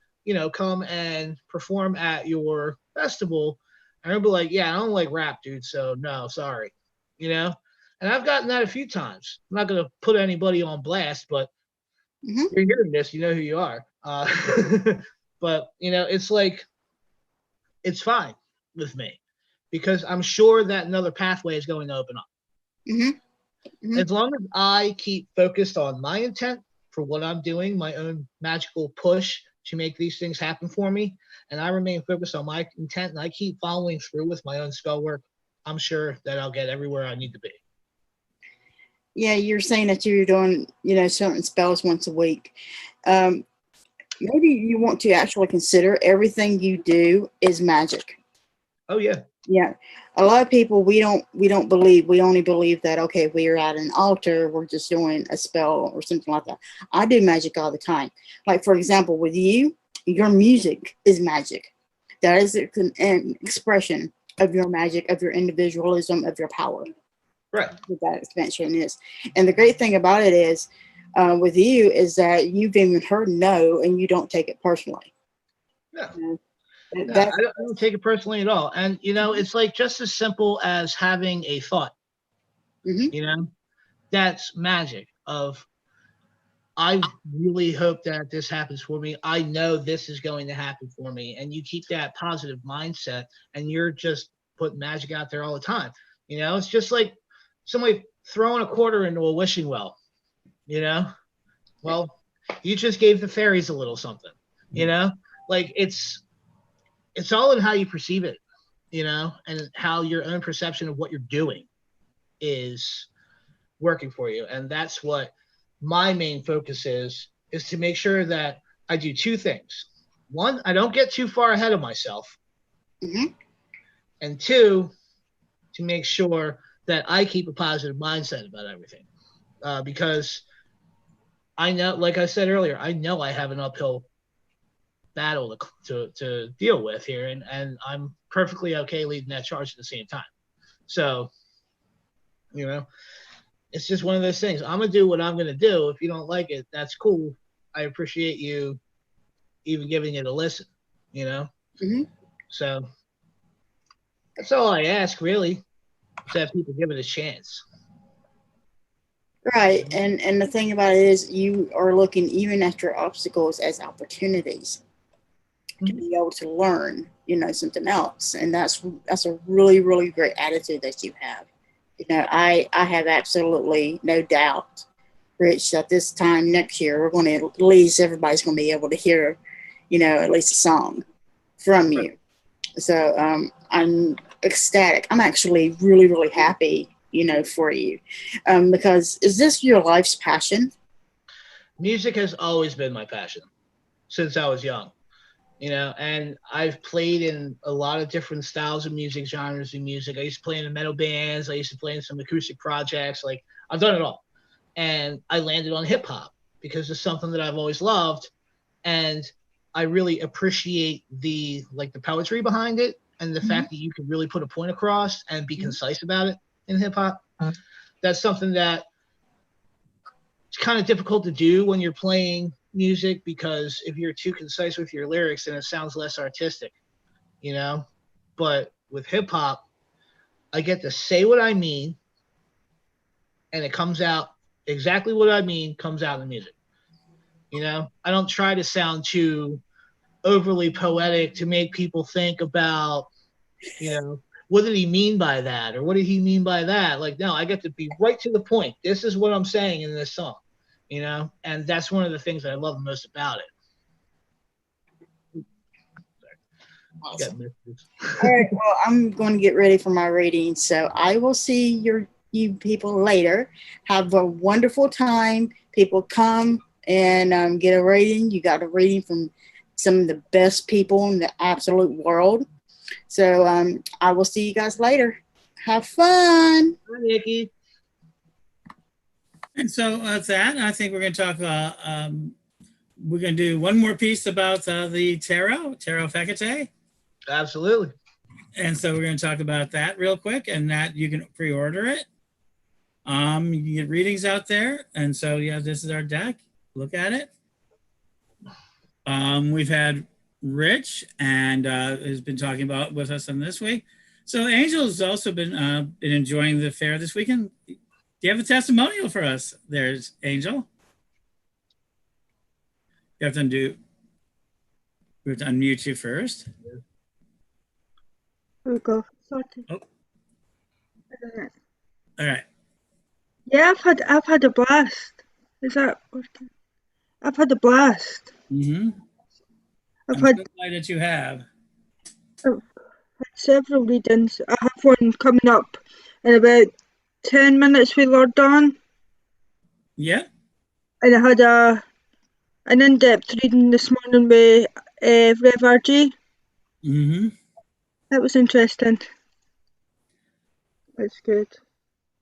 come and perform at your festival, and they'll be like, yeah, I don't like rap, dude, so no, sorry. And I've gotten that a few times. I'm not going to put anybody on blast, but you're hearing this, you know who you are. But, it's like, it's fine with me, because I'm sure that another pathway is going to open up. As long as I keep focused on my intent for what I'm doing, my own magical push to make these things happen for me, and I remain focused on my intent, and I keep following through with my own spell work, I'm sure that I'll get everywhere I need to be. Yeah, you're saying that you're doing, certain spells once a week. Maybe you want to actually consider everything you do is magic. Oh yeah. Yeah. A lot of people, we don't believe, we only believe that, okay, we are at an altar, we're just doing a spell or something like that. I do magic all the time. Like, for example, with you, your music is magic. That is an expression of your magic, of your individualism, of your power. Right. That expansion is. And the great thing about it is, with you, is that you've even heard no, and you don't take it personally. No. I don't take it personally at all. And, it's like just as simple as having a thought, that's magic of, I really hope that this happens for me. I know this is going to happen for me. And you keep that positive mindset and you're just putting magic out there all the time. You know, it's just like somebody throwing a quarter into a wishing well, you know? Well, you just gave the fairies a little something, you know? Like it's all in how you perceive it, you know, and how your own perception of what you're doing is working for you. And that's what my main focus is to make sure that I do two things. One, I don't get too far ahead of myself. Mm-hmm. And two, to make sure that I keep a positive mindset about everything. Because I know, like I said earlier, I know I have an uphill battle to deal with here, and I'm perfectly okay leading that charge at the same time. So, you know, it's just one of those things. I'm gonna do what I'm gonna do. If you don't like it, that's cool. I appreciate you even giving it a listen, you know? Mm-hmm. So that's all I ask, really, is that people give it a chance. Right. And the thing about it is you are looking even at your obstacles as opportunities to be able to learn, you know, something else. And that's a really, really great attitude that you have. You know, I have absolutely no doubt, Rich, that this time next year, we're going to, at least everybody's going to be able to hear, you know, at least a song from you. So I'm ecstatic. I'm actually really, really happy, you know, for you. Because is this your life's passion? Music has always been my passion since I was young. You know, and I've played in a lot of different styles of music, genres of music. I used to play in the metal bands. I used to play in some acoustic projects. Like, I've done it all. And I landed on hip hop because it's something that I've always loved. And I really appreciate the poetry behind it and the fact that you can really put a point across and be concise about it in hip hop. That's something that it's kind of difficult to do when you're playing music, because if you're too concise with your lyrics, then it sounds less artistic, you know? But with hip hop, I get to say what I mean, and it comes out exactly what I mean, comes out in the music. You know, I don't try to sound too overly poetic to make people think about, you know, what did he mean by that? Or what did he mean by that? Like, no, I get to be right to the point. This is what I'm saying in this song, you know? And that's one of the things that I love the most about it. Awesome. All right. Well, I'm going to get ready for my reading. So I will see you people later. Have a wonderful time. People come and get a reading. You got a reading from some of the best people in the absolute world. So I will see you guys later. Have fun. Hi, Nikki. And so with that, I think we're going to talk we're going to do one more piece about the tarot Fekete. Absolutely. And so we're going to talk about that real quick, and that you can pre-order it. You can get readings out there. And so, yeah, this is our deck. Look at it. We've had Rich and has been talking about with us on this week. So Angel has also been enjoying the fair this weekend. Do you have a testimonial for us? There's Angel. You have to we have to unmute you first. There we go. Sorted. Oh. All right. Yeah, I've had a blast. Is that working? I've had a blast. Mm-hmm. I've I'm had so glad that you have. several readings. I have one coming up in about 10 minutes with Lord Don. Yeah. And I had an in-depth reading this morning with Rev RG. Mm-hmm. That was interesting. That's good.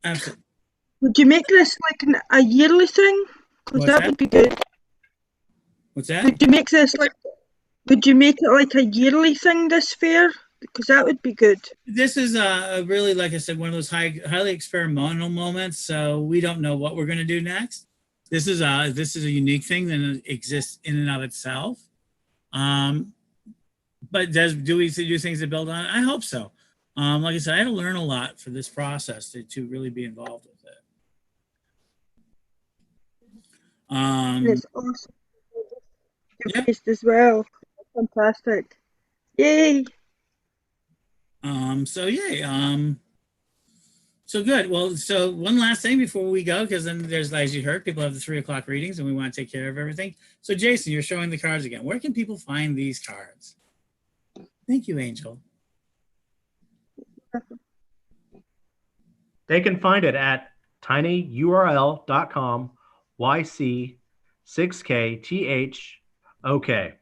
Absolutely. Would you make this like a yearly thing? Because that would be good. What's that? Would you make it like a yearly thing, this fair? Because that would be good. This is really, like I said, one of those highly experimental moments. So we don't know what we're going to do next. This is a unique thing that exists in and of itself. But do we do things to build on it? I hope so. Like I said, I had to learn a lot for this process to really be involved with it. And Um, it's awesome. Your Yep. face as well. Fantastic. Yay! so yay. So good. Well, so one last thing before we go, because then there's, as you heard, people have the 3 o'clock readings and we want to take care of everything. So Jason, you're showing the cards again. Where can people find these cards? Thank you, Angel. They can find it at tinyurl.com YC6KTHOK.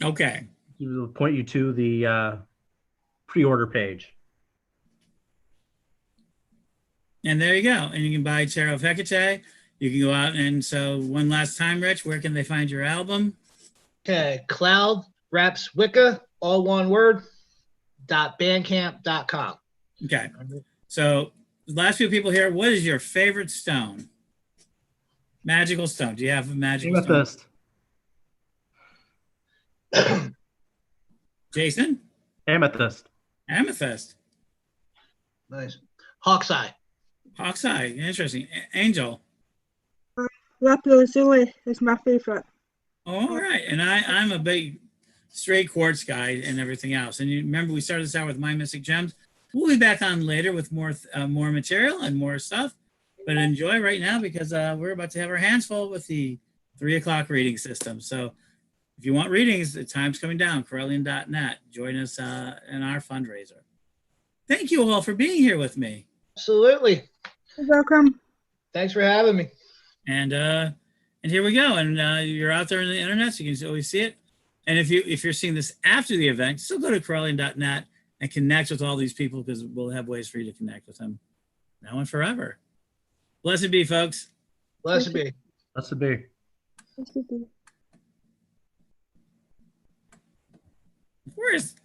Okay. It will point you to the pre-order page. And there you go. And you can buy Tarot of Hecate. You can go out and so one last time, Rich, where can they find your album? Okay, Cloud Raps Wicca, all one word, .bandcamp.com. Okay. So the last few people here, what is your favorite stone? Magical stone. Do you have a magical Amethyst. stone? Jason? Amethyst. Amethyst. Nice. Hawk's Eye. Hawk's Eye. Interesting. Angel. Lapis Lazuli is my favorite. Oh, all right. And I'm a big straight quartz guy and everything else. And you remember we started this out with My Mystic Gems. We'll be back on later with more material and more stuff. But enjoy right now because we're about to have our hands full with the 3 o'clock reading system. So if you want readings, the time's coming down. Corellian.net. Join us in our fundraiser. Thank you all for being here with me. Absolutely. You're welcome. Thanks for having me. And here we go. And you're out there on the internet, so you can always see it. And if you're seeing this after the event, still go to Corellian.net and connect with all these people because we'll have ways for you to connect with them now and forever. Blessed be, folks. Blessed be. Blessed be. Blessed be. Where is